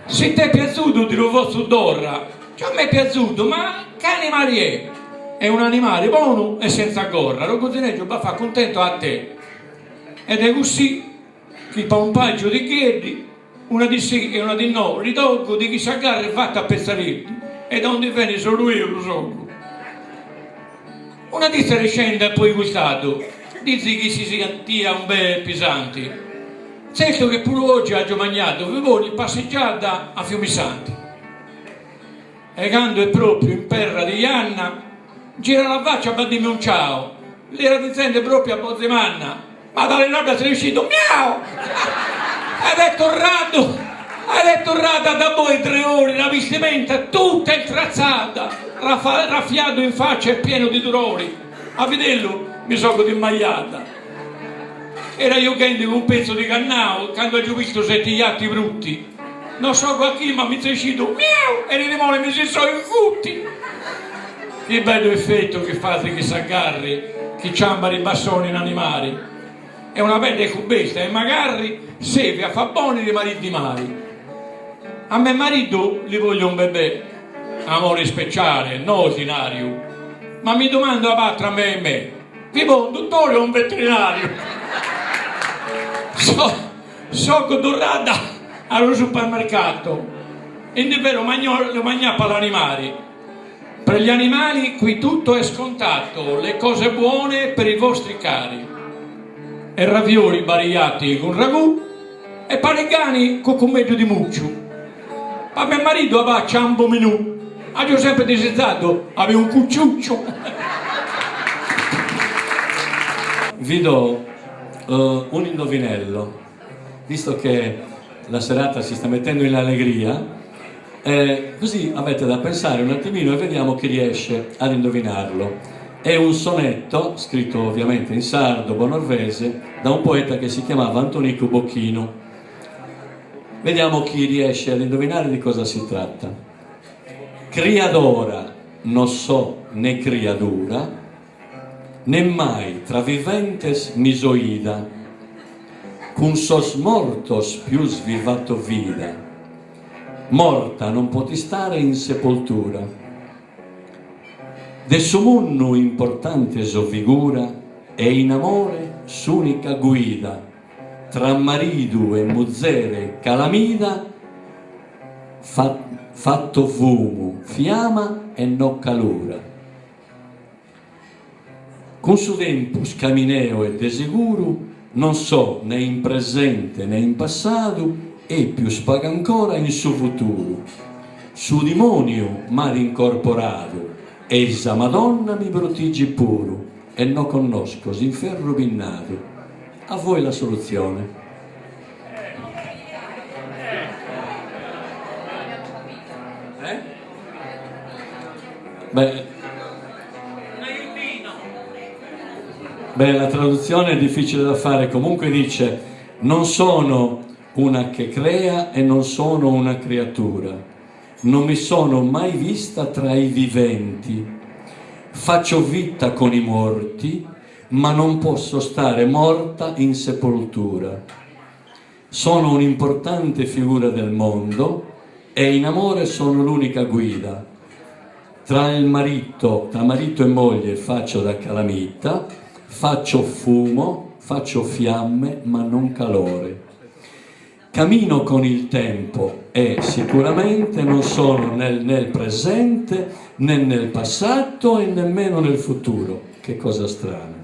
Se ti è piaciuto di lo vostro dorra, cioè a me è piaciuto, ma che animale è? È un animale buono e senza corra, lo cucineggio va a far contento a te. Ed è così che per un paio di chiedi, una di sì e una di no, ritolgo di chi si aggarra e fatta a pezzaretti, e da onde viene solo io lo so. Una di se ne scende e poi gustato, dici che si sentia un bel pesante. Certo che pure oggi ha mangiato vivoni passeggiata a Fiumisanti. E quando è proprio in perra di Ianna, gira la faccia per dirmi un ciao. L'era dicendo proprio a Bozzemanna, ma dalle labbra se ne è uscito miau! Ed è tornata da voi 3 ore, la vestimenta tutta intrazzata, raffiato in faccia e pieno di dolori. A vederlo mi sono dimmagliata. Era io che con un pezzo di cannao, quando ho visto 7 gatti brutti. Non so qualche, ma mi è uscito miau e le limone mi si sono incutti. Che bello effetto che fate che s'aggarri, che ciamba i bassoni in animali. È una bella cubesta e magari serve a far buoni dei mariti mari. A mio marito gli voglio un bebè, amore speciale, non ordinario. Ma mi domando a battere a me e me, vivo un dottore o un veterinario? So condurrata allo supermercato in davvero lo mangia per gli animali. Per gli animali qui tutto è scontato, le cose buone per i vostri cari. E ravioli barigliati con ragù e paregani con commedio di muccio. Ma mio marito aveva ciambo menù. Ho sempre desiderato, aveva un cucciuccio. Vi do un indovinello, visto che la serata si sta mettendo in allegria, così avete da pensare un attimino e vediamo chi riesce ad indovinarlo. È un sonetto, scritto ovviamente in sardo, bonorvese, da un poeta che si chiamava Antonico Bocchino. Vediamo chi riesce ad indovinare di cosa si tratta. Criadora non so né criadura, né mai tra viventes misoida, cum sos mortos più svivato vida, morta non poti stare in sepoltura. De sumunnu importante sovigura e in amore s'unica guida, tra maridu e muzzere calamida, fatto fumo, fiamma e no calura. Con su tempus camineo e de seguro, non so né in presente né in passato, e più spaga ancora in suo futuro. Su demonio m'ha incorporato, e sa Madonna mi protegge puro, e non conosco s'inferno pinnato. A voi la soluzione. Beh, la traduzione è difficile da fare, comunque dice: non sono una che crea e non sono una creatura, non mi sono mai vista tra i viventi, faccio vita con i morti, ma non posso stare morta in sepoltura. Sono un'importante figura del mondo e in amore sono l'unica guida. Tra marito e moglie faccio da calamita, faccio fumo, faccio fiamme, ma non calore. Cammino con il tempo e sicuramente non sono nel presente, né nel passato e nemmeno nel futuro. Che cosa strana.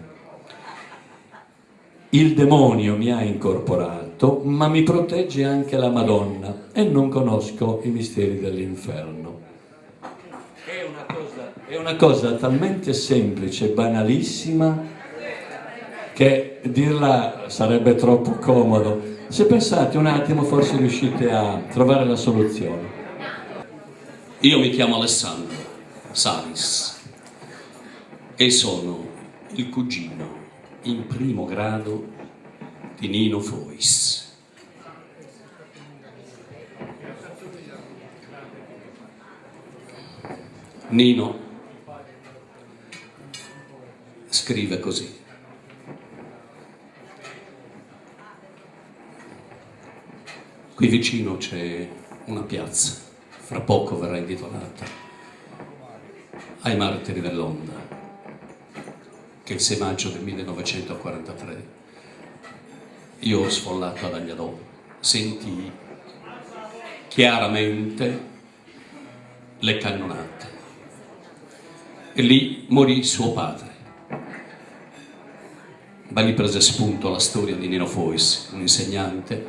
Il demonio mi ha incorporato, ma mi protegge anche la Madonna e non conosco i misteri dell'inferno. È una cosa talmente semplice, banalissima, che dirla sarebbe troppo comodo. Se pensate un attimo forse riuscite a trovare la soluzione. Io mi chiamo Alessandro Salis e sono il cugino in primo grado di Nino Fois. Nino scrive così: qui vicino c'è una piazza, fra poco verrà intitolata ai martiri dell'Onda, che il 6 maggio del 1943 io ho sfollato ad Agliadò, sentii chiaramente le cannonate e lì morì suo padre. Ma lì prese spunto la storia di Nino Fois, un insegnante,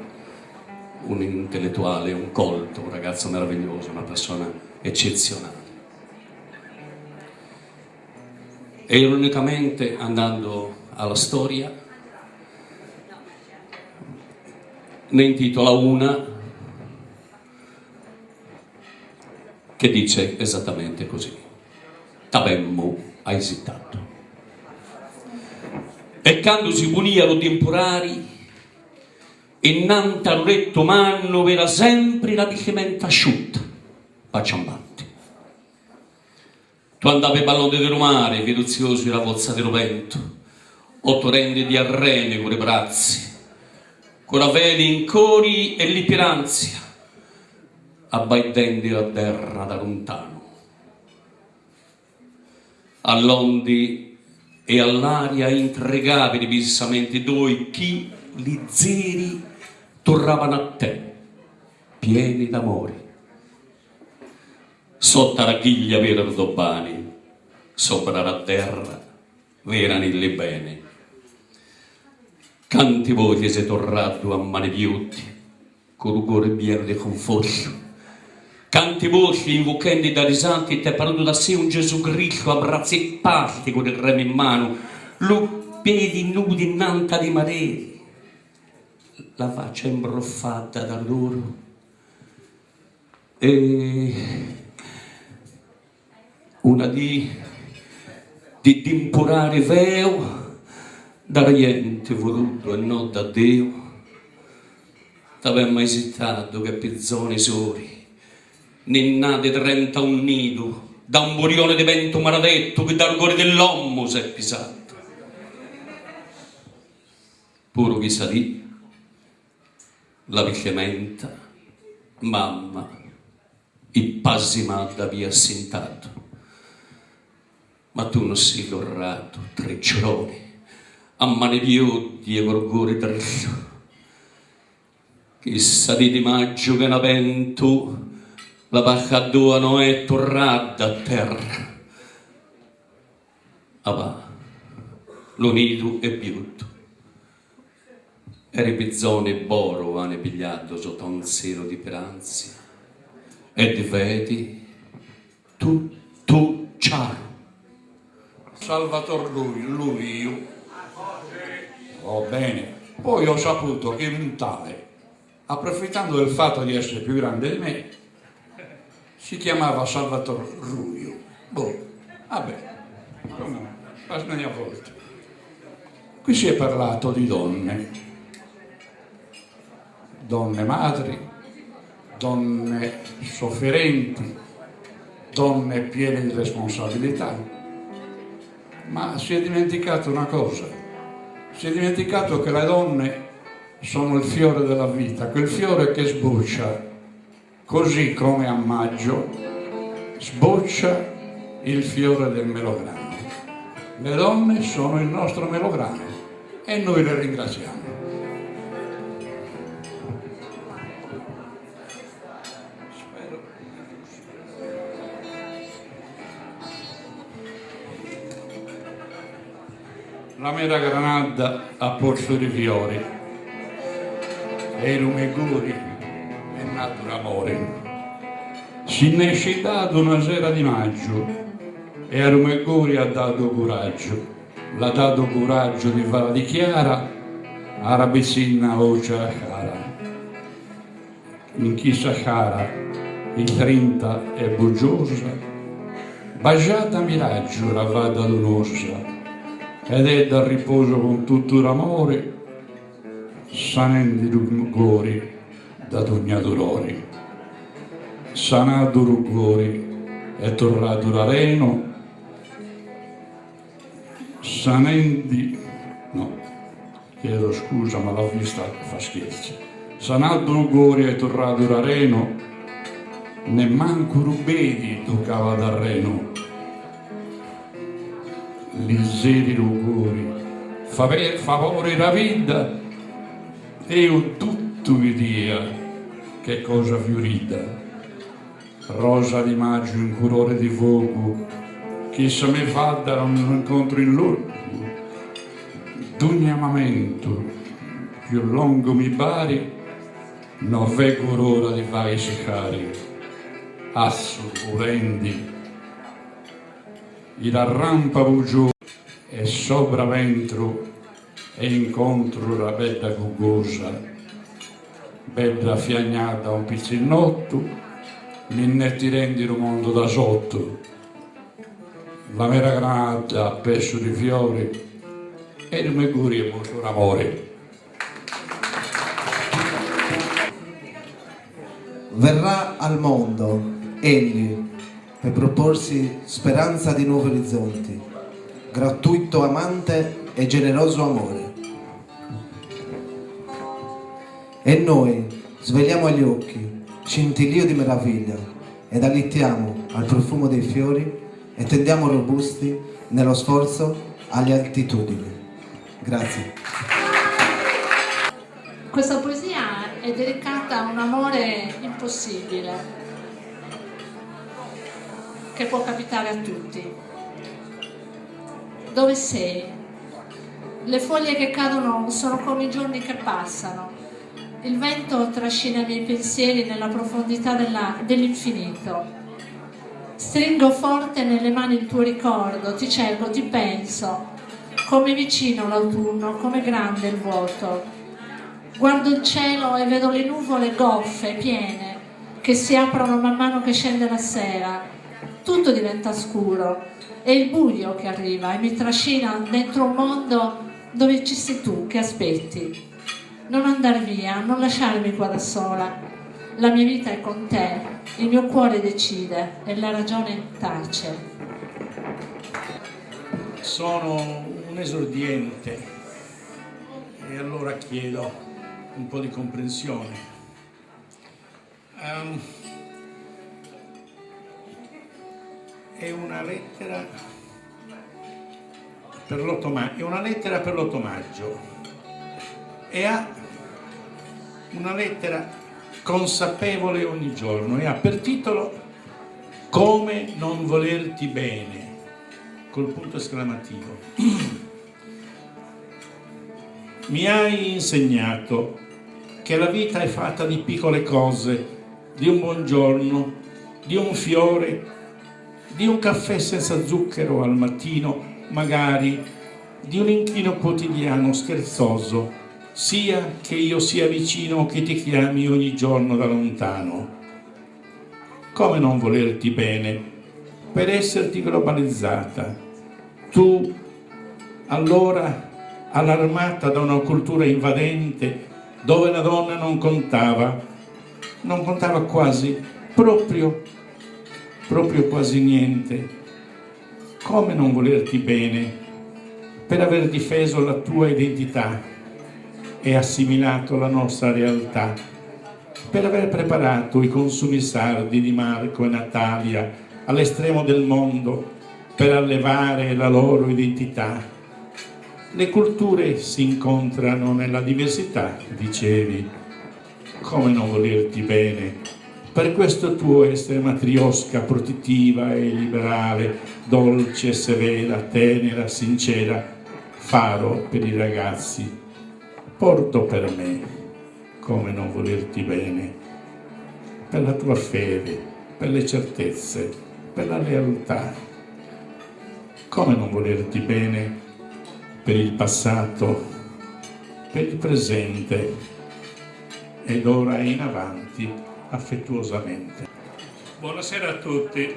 un intellettuale, un colto, un ragazzo meraviglioso, una persona eccezionale. E ironicamente, andando alla storia, ne intitola una che dice esattamente così: Tabemmo ha esitato. E quando si puniano temporari, innanti al letto manno era sempre la dicementa asciutta, pacciambanti. Tu andavi ballando del mare, veduzioso la pozza del vento, 8 rende di arrene con le brazzi, con la veli in cori e l'iperanzia, abbaidendo la terra da lontano. All'ondi e all'aria intregabili vissamenti doi chi li zeri tornavano a te, pieni d'amore, sotto la chiglia vera dobani, sopra la terra verano il bene. Canti voi che siete tornati a mani piuti, con un cuore pieno di conforto. Canti voci invocando dai santi te parlando da sé un Gesù Cristo a braccia e parti con il remo in mano, lo piedi nudi innanta di mare, la faccia imbroffata da loro e una di impurare veo da niente voluto e non da Dio. T'aveva esitato che pizzoni soli ninnate 31 nido da un burione di vento maledetto che dal cuore dell'uomo si è pisato. Puro chi salì, la vicementa, mamma, il passimata via assentato. Ma tu non sei tornato, treccioloni, a mani piodi e gorgore dritto. Chissà di maggio che ne vento la pacca non è tornata a terra. Va, lo nido è piutto. E i pizzoni boro hanno pigliato sotto un seno di peranza. E di vedi, tu, ciao. Salvatore lui io. Oh bene, poi ho saputo che un tale, approfittando del fatto di essere più grande di me, si chiamava Salvatore Ruio. Boh, vabbè, come a volte. Qui si è parlato di donne madri, donne sofferenti, donne piene di responsabilità, ma si è dimenticato una cosa, si è dimenticato che le donne sono il fiore della vita, quel fiore che sboccia, così come a maggio sboccia il fiore del melograno. Le donne sono il nostro melograno e noi le ringraziamo. La mera granada a posto di fiori e i lumeguri è nato l'amore. Si ne è dato una sera di maggio e a lumeguri ha dato coraggio. L'ha dato coraggio di farla di chiara a rabicina voce a cara. In chi sa cara il 30 è buggiosa, baciata miraggio la vada donosa ed è dal riposo con tutto l'amore, sanendo i rugori da ogni dolore. Sanato rugori è tornato l'areno, sanendi, no, chiedo scusa ma l'ho vista fa scherzi. Sanato rugori è tornato l'areno, ne manco rubedi toccava dal reno. Liseri rugori, favore la vita, e io tutto vi dia che cosa fiorita. Rosa di maggio in colore di fuoco, che se mi fa da un incontro in loro. D'ogni amamento più lungo mi pari, non vedo l'ora di fare seccare. Asso, urendi, la rampa bugiò e sopra ventro e incontro la bella guggosa, bella fiagnata un pizzinotto, mi ti rendi il mondo da sotto. La mera granata a peso di fiori e il meguri è molto l'amore. Verrà al mondo egli per proporsi speranza di nuovi orizzonti, gratuito amante e generoso amore. E noi svegliamo gli occhi, scintillio di meraviglia, ed allittiamo al profumo dei fiori e tendiamo robusti nello sforzo alle altitudini. Grazie. Questa poesia è dedicata a un amore impossibile. che può capitare a tutti. Dove sei? Le foglie che cadono sono come i giorni che passano. Il vento trascina i miei pensieri nella profondità dell'infinito. Stringo forte nelle mani il tuo ricordo, ti cerco, ti penso. Come vicino l'autunno, come grande il vuoto. Guardo il cielo e vedo le nuvole goffe, piene, che si aprono man mano che scende la sera. Tutto diventa scuro. È il buio che arriva e mi trascina dentro un mondo dove ci sei tu che aspetti. Non andar via, non lasciarmi qua da sola. La mia vita è con te, il mio cuore decide e la ragione tace. Sono un esordiente e allora chiedo un po' di comprensione. È una lettera per l'8 maggio e ha una lettera consapevole ogni giorno e ha per titolo Come non volerti bene, col punto esclamativo. Mi hai insegnato che la vita è fatta di piccole cose, di un buongiorno, di un fiore, di un caffè senza zucchero al mattino, magari, di un inchino quotidiano scherzoso, sia che io sia vicino o che ti chiami ogni giorno da lontano. Come non volerti bene per esserti globalizzata? Tu, allora, allarmata da una cultura invadente dove la donna non contava quasi, proprio quasi niente. Come non volerti bene per aver difeso la tua identità e assimilato la nostra realtà, per aver preparato i consumi sardi di Marco e Natalia all'estremo del mondo per allevare la loro identità. Le culture si incontrano nella diversità, dicevi. Come non volerti bene per questo tuo essere matriosca, protettiva e liberale, dolce, severa, tenera, sincera, faro per i ragazzi, porto per me. Come non volerti bene per la tua fede, per le certezze, per la lealtà. Come non volerti bene per il passato, per il presente ed ora in avanti affettuosamente. Buonasera a tutti.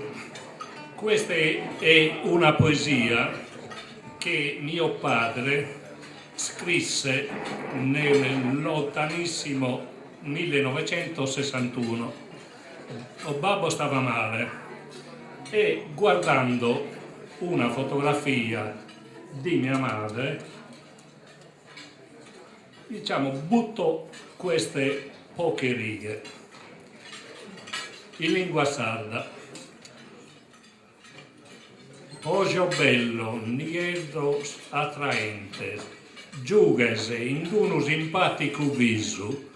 Questa è una poesia che mio padre scrisse nel lontanissimo 1961. Babbo stava male e guardando una fotografia di mia madre, diciamo, butto queste poche righe in lingua sarda. Ojo bello, niero attraente, giugase in uno simpatico viso,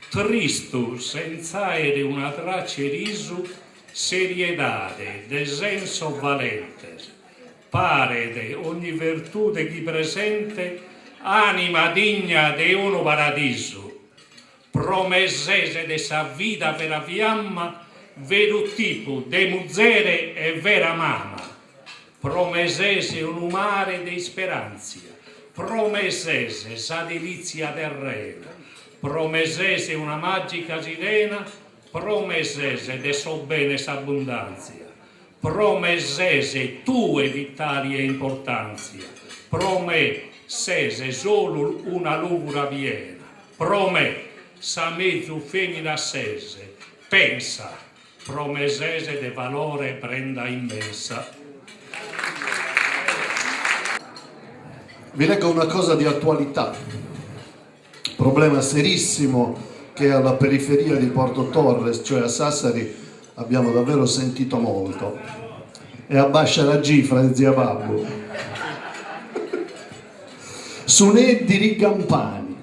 tristo senza aere una traccia riso, seriedade de senso valente, pare de ogni virtute chi presente, anima digna de uno paradiso, promessese de sa vita per la fiamma, vero tipo de muzzere e vera mamma, promessese un mare de speranzia, promessese sa delizia terrena, promessese una magica sirena, promessese de so bene s'abbondanza, promessese tue vittorie e importanzia, promessese solo una lugura piena, sa mezzo femmina sese, pensa, promessese de valore prenda immensa. Vi leggo una cosa di attualità, problema serissimo che alla periferia di Porto Torres, cioè a Sassari, abbiamo davvero sentito molto, e a Bascia Gifra di zia Babbo. Suneddi rigampani,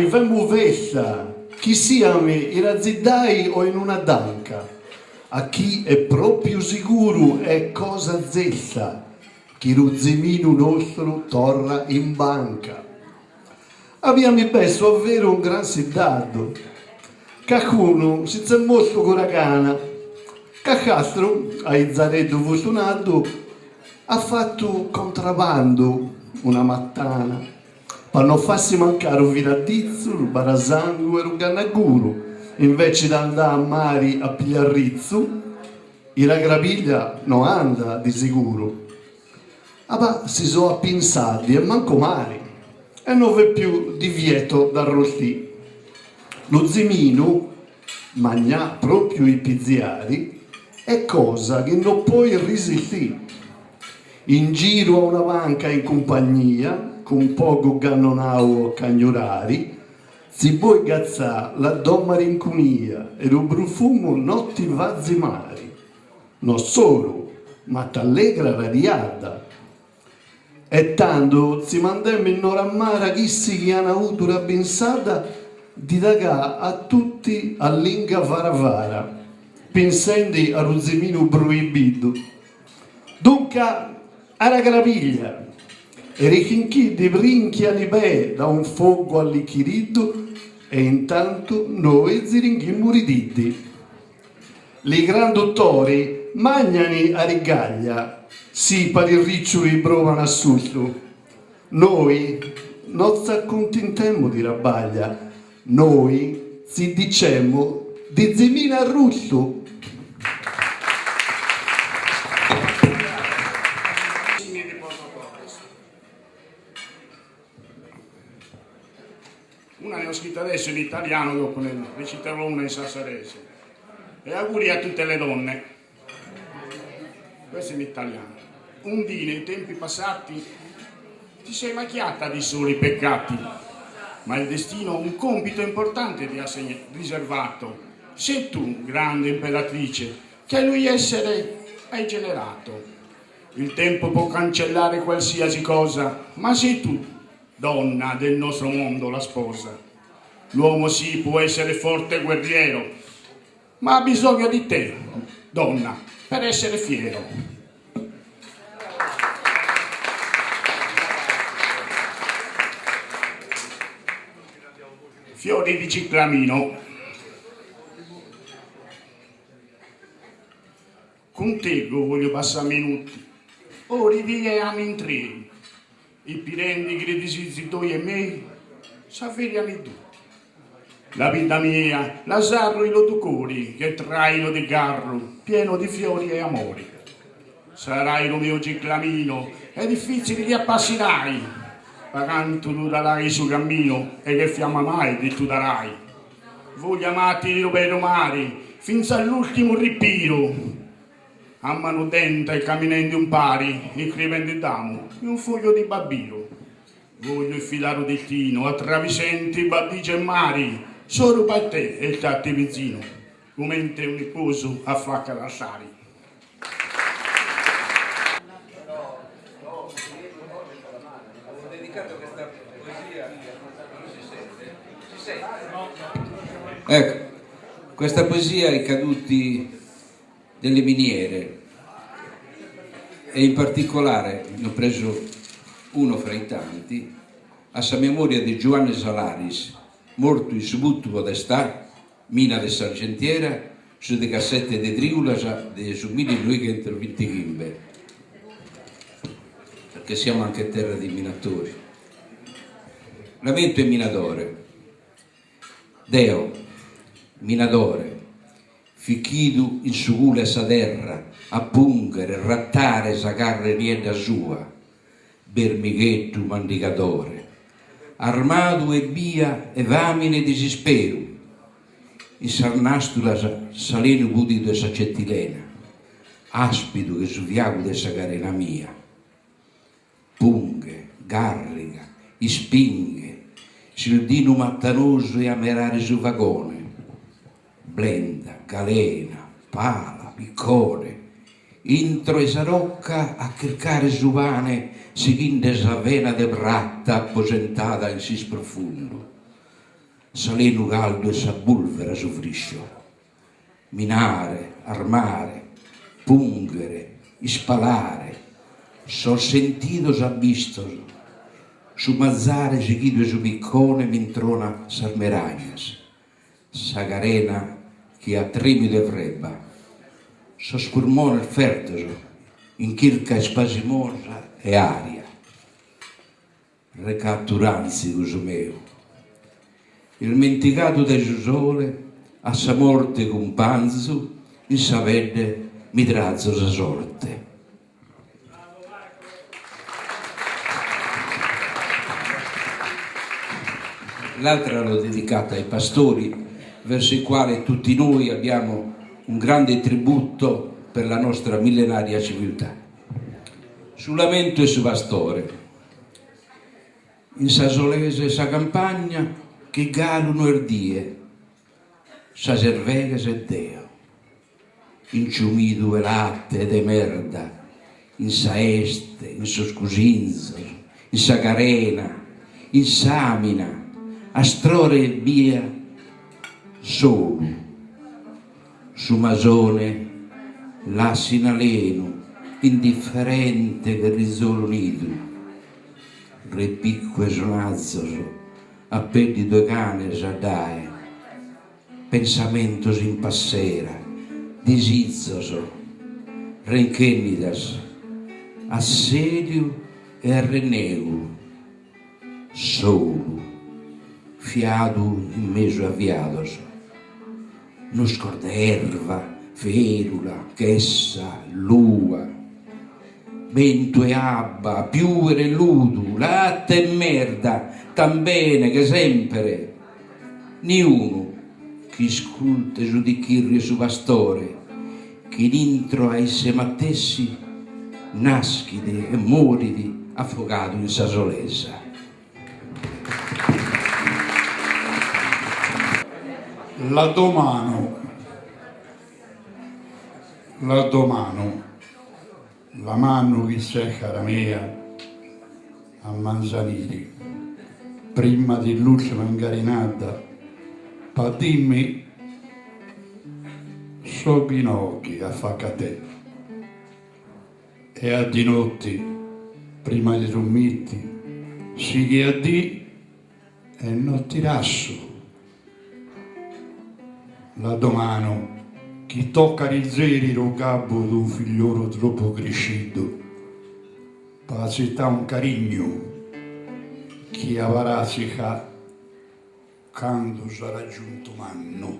femmuvetta, chi siamo i razzidai o in una danca, a chi è proprio sicuro è cosa zessa, che lo zimino nostro torna in banca. Abbiamo messo ovvero un gran siddardo, qualcuno si è molto coragana, Castro, ai zareddo fortunato, ha fatto contrabbando una mattana, per non farsi mancare un viradizzo, un barasangue e un gannaguro, invece di andare a mari a pigliare rizzo, la graviglia non anda di sicuro. Ma si sono appinzati e manco male, e non v'è più divieto d'arrostì. Lo zimino, magna proprio i pizziari, è cosa che non puoi resistere. In giro a una banca in compagnia, con poco gannonao cagnolari, si può gazzà la domma rincunia e lo profumo non ti va zimari. Non solo, ma t'allegra radiata. E tanto si mandemmo in Norammara chissi che hanno avuto una pensata di dagà a tutti all'inga varavara, pensando a un zimino proibito. Dunque, alla graviglia, e richinchi di brinchi all'ibè da un fuoco all'icchirito, e intanto noi ziringhimmo riditi. I gran dottori magnani a rigaglia, sì, per il riccioli provano a susto. Noi non ci accontentemmo di rabaglia, noi ci dicemmo di zimina russo. Una ne ho scritta adesso in italiano, dopo ne reciterò una in sassarese. E auguri a tutte le donne. Questo è in italiano. Un dì nei tempi passati ti sei macchiata di soli peccati, ma il destino ha un compito importante ti ha riservato. Sei tu, grande imperatrice, che a lui essere hai generato. Il tempo può cancellare qualsiasi cosa, ma sei tu, donna del nostro mondo, la sposa. L'uomo sì può essere forte e guerriero, ma ha bisogno di te, donna, per essere fiero. Fiori di ciclamino. Con te voglio passare minuti, ore vie anni intri, i pirendi gridisizi tuoi e me, s'avveriano tutti. La vita mia, la sarro i lotucori, che traino di garro, pieno di fiori e amori. Sarai lo mio ciclamino, e difficili li appasserai, pagando tu darai sul cammino, e che fiamma mai di tu darai. Voglio amati lo mari, fins all'ultimo respiro, a mano denta e camminando un pari, scrivendo d'amo in un foglio di babbiro. Voglio il filaro del tino, attravisenti badici e mari, solo per te e il tatti vicino, come te un riposo a facca d'assari. Ecco, questa poesia ai caduti delle miniere, e in particolare ne ho preso uno fra i tanti, a sa memoria di Giovanni Salaris, morto in subutto podestà, mina de Sargentiera, su de cassette di Triulasa, de su 1925, perché siamo anche terra di minatori. Lamento e minadore. Deo, minadore, ficchidu in su gule sa terra, a pungere, rattare sa carne niente sua, bermighetto mandicatore, armato e via e vamine disispero, in sarnastula saleno budito e sa cettilena, aspido che su viago sa carena mia, punghe, garriga, ispinghe, sildino mattanoso e amerare su vagone, blenda, galena, pala, piccone, intro e sarocca a cercare su vane, seguinde sa vena de bratta apposentata in sis profondo, saleno caldo e sa bulvera su friscio, minare, armare, pungere, spalare, so sentidos a vistos, su mazzare seguido su piccone mintrona sarmeraglias, sagarena che a tremido e vreba, so spurmone fertoso, in chirca spasimosa e aria, recatturanzi uso meo, il menticato del sole, a sa morte con panzo, in sa vede mi trazzo sa sorte. L'altra l'ho dedicata ai pastori, verso i quali tutti noi abbiamo un grande tributo per la nostra millenaria civiltà. Su lamento e su pastore, in sa solese e sa campagna, che galuno erdie, sa cervegas e Deo, in ciumidu e latte e de merda, in sa este, in so scusinzo, in sa carena, in samina, astrore e via, solo, su masone, l'assina leno, indifferente che risolo nido, repicco e sonazzoso, a pedi due cane giadae, pensamentos in passera, disizzoso, renchenidas, assedio e arreneu, solo, fiado in meso a viados, non scorda erva, ferula, chessa, lua, vento e abba, piuvere e ludu, latte e merda, tan bene che sempre, niuno chi sculte giudichirri su pastore, che dentro ai se mattessi naschide e moridi affogato in sa solesa. La domano, la mano che c'è cara mia a Manzaniri, prima di l'ultima ingarinata, pa dimmi so ginocchi a facate e a di notti, prima di dormirti, si che a di e non ti rasso. La domano, chi tocca il zeri lo capo d'un figliolo troppo cresciuto, per città un carigno, chi avrà cica quando sarà giunto manno.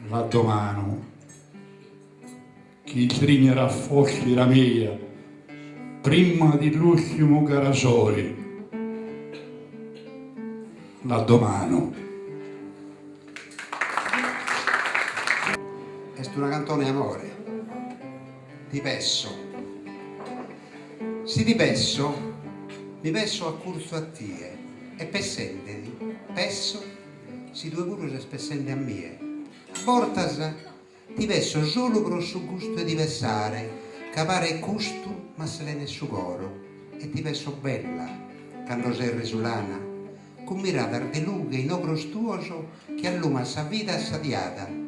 La domano, chi trignerà fossi la mia, prima di l'ultimo carasole. La domano. È una canzone amore, ti pesso. Si ti pesso, mi pesso a curso a tie, e pessendedi, pesso, si due curse spessende a mie. Portas, ti pesso solo per su gusto di vessare, capare custo, ma se ne su coro, e ti pesso bella, quando sei risulana, con mirata de lughe in ogro stuoso, che alluma sa vita assadiata.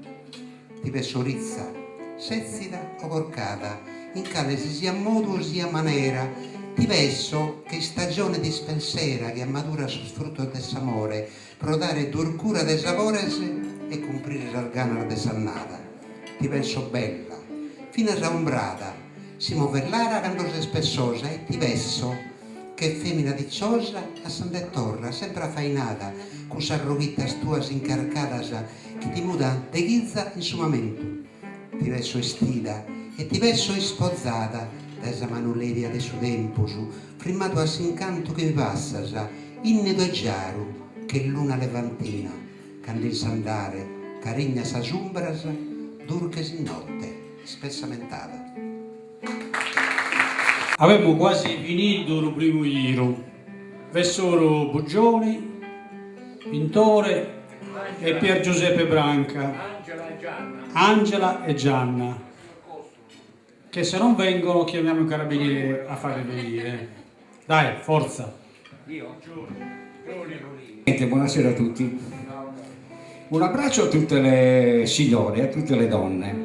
Ti pesso rizza, sezzida o corcata, in cale si sia modo o sia manera, ti pesso che stagione di spensera che madura sul frutto dell'amore, pro dare durcura de sapores e comprire il ganaro de sannata. Ti pesso bella, fino a raumbrata, si muove l'ara quando sei spessosa, e ti pesso che femmina dicciosa a sande torra, sempre fainata, con s'arrughitas tuas incarcadas, che ti muda de ghizza in su momento. Ti pesso estida e ti pesso ispozzata, da esa mano levia de su tempo su, prima tu as incanto che mi passas, innedo e giaru, che luna levantina, quando il sandare, carigna sa zumbras, durches in notte, spessamentata. Avevamo quasi finito il primo giro, Vessoro Buggioni, Pintore e Pier Giuseppe Branca, Angela e Gianna, che se non vengono chiamiamo i carabinieri a farli venire. Dai, forza! Buonasera a tutti. Un abbraccio a tutte le signore, a tutte le donne.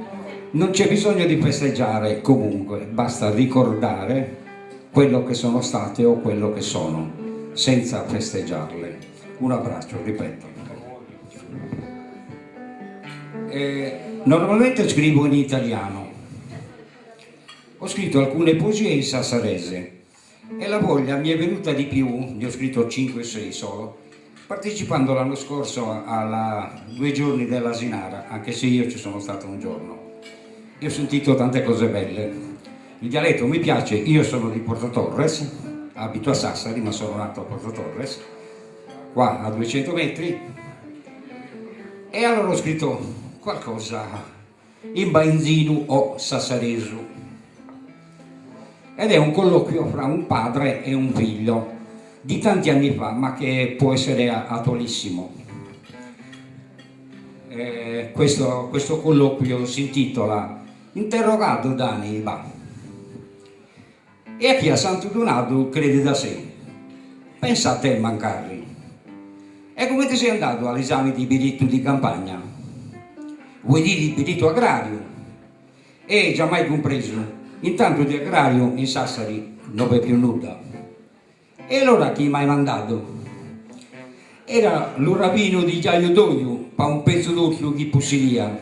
Non c'è bisogno di festeggiare comunque, basta ricordare quello che sono state o quello che sono, senza festeggiarle. Un abbraccio, ripeto. Normalmente scrivo in italiano. Ho scritto alcune poesie in sassarese e la voglia mi è venuta di più, ne ho scritto 5-6 solo, partecipando l'anno scorso alla 2 giorni dell'Asinara, anche se io ci sono stato un giorno. E ho sentito tante cose belle. Il dialetto mi piace, io sono di Porto Torres, abito a Sassari ma sono nato a Porto Torres, qua a 200 metri, e allora ho scritto qualcosa in bainzinu o sassaresu. Ed è un colloquio fra un padre e un figlio di tanti anni fa, ma che può essere attualissimo. Questo colloquio si intitola Interrogato Dani va. E a chi a Santo Donato crede da sé. Pensa a te, Mancarri. E come ti sei andato all'esame di diritto di campagna? Vuoi dire di diritto agrario? E già mai compreso. Intanto di agrario in Sassari non è più nulla. E allora chi mi hai mandato? Era lo rabbino di Giaio Doio, pa un pezzo d'orso di Pusilia.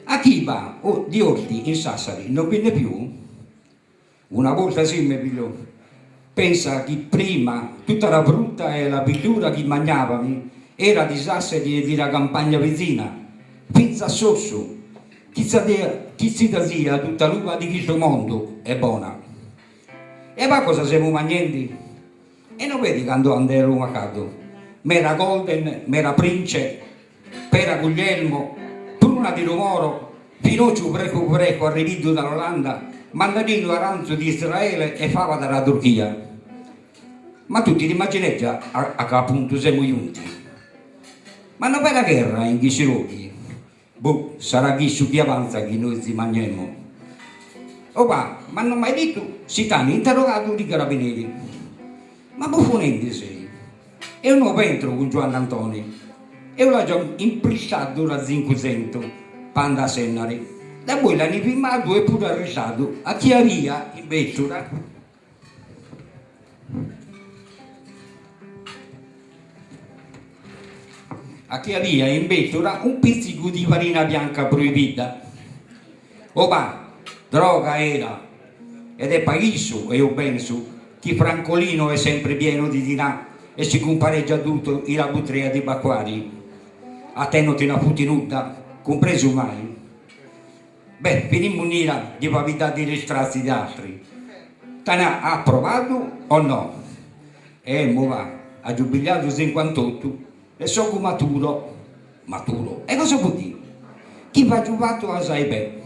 A chi va di orti in Sassari non viene più? Una volta sì mi pigliò. Pensa che prima tutta la frutta e la verdura che mangiavami era di Sassari e di la campagna vicina. Pizza sosso. Chi si dà tutta l'uva di questo mondo è buona. E va cosa siamo mangiando? E non vedi quando andero macato? Mera Golden, mera Prince, Pera Guglielmo, Pruna di Romoro, Pinocchio Greco arrivato dall'Olanda, Mandarino Aranzo di Israele e Fava dalla Turchia. Ma tu ti immagini già a che appunto siamo giunti? Ma non per la guerra in Ghisiroti? Boh, sarà chi su chi avanza che noi si mangiamo. Oh va, ma non mai detto, si t'hanno interrogato di carabinieri. Ma buffonente sei. E un nuovo entro con Giovanni Antoni. E l'ho già imprisciato da 500, panda Sennari. Da voi l'hanno filmato e pure arrestato a Chiaria in Vettura. A Chiaria in Vettura un pizzico di farina bianca proibita. Opa, droga era, ed è paghisso, e io penso, che Francolino è sempre pieno di dinà e si compareggia tutto in la butrea di Bacquari. A te non te ne futi nuda, compreso mai. Beh, finimmo un'ira di pavidà di ristrazzi di altri. Te ne ha approvato o no? Mo va, ha giubilato 58 e sono maturo. E cosa vuol dire? Chi va giubato a sai bene.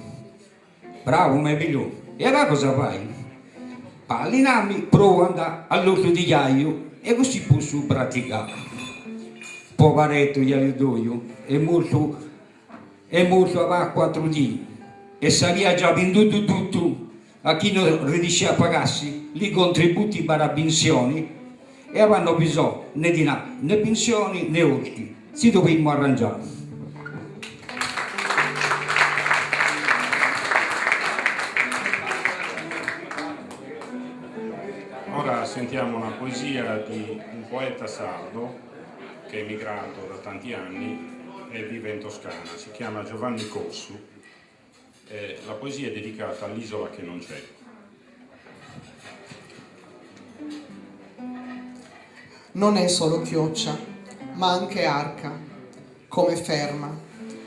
Bravo, me figlio. E allora cosa fai? Allenarmi, provo ad andare all'orto di Iaio e così posso praticare. Poveretto Iaio Doio è morto a 4 giorni e sarebbe già venduto tutto a chi non riesce a pagarsi i contributi per la pensione e avranno bisogno né pensioni né orti. Si dobbiamo arrangiare. Ora sentiamo una poesia di un poeta sardo che è emigrato da tanti anni e vive in Toscana, si chiama Giovanni Cossu. La poesia è dedicata all'isola che non c'è. Non è solo chioccia, ma anche arca, come ferma,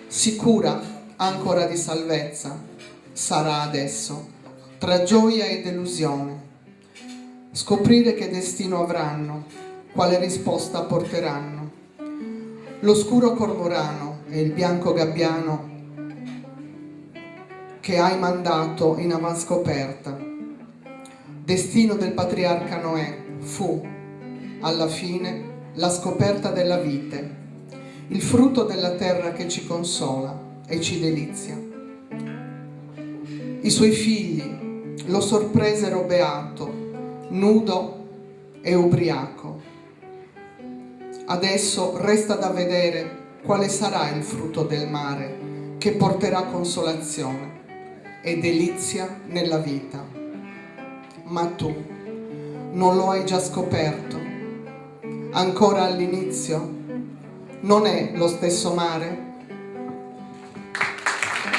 sicura ancora di salvezza, sarà adesso, tra gioia e delusione. Scoprire che destino avranno, quale risposta porteranno. L'oscuro cormorano e il bianco gabbiano che hai mandato in avanscoperta. Destino del patriarca Noè fu, alla fine, la scoperta della vite, il frutto della terra che ci consola e ci delizia. I suoi figli lo sorpresero beato, nudo e ubriaco. Adesso resta da vedere quale sarà il frutto del mare che porterà consolazione e delizia nella vita. Ma tu non lo hai già scoperto? Ancora all'inizio? Non è lo stesso mare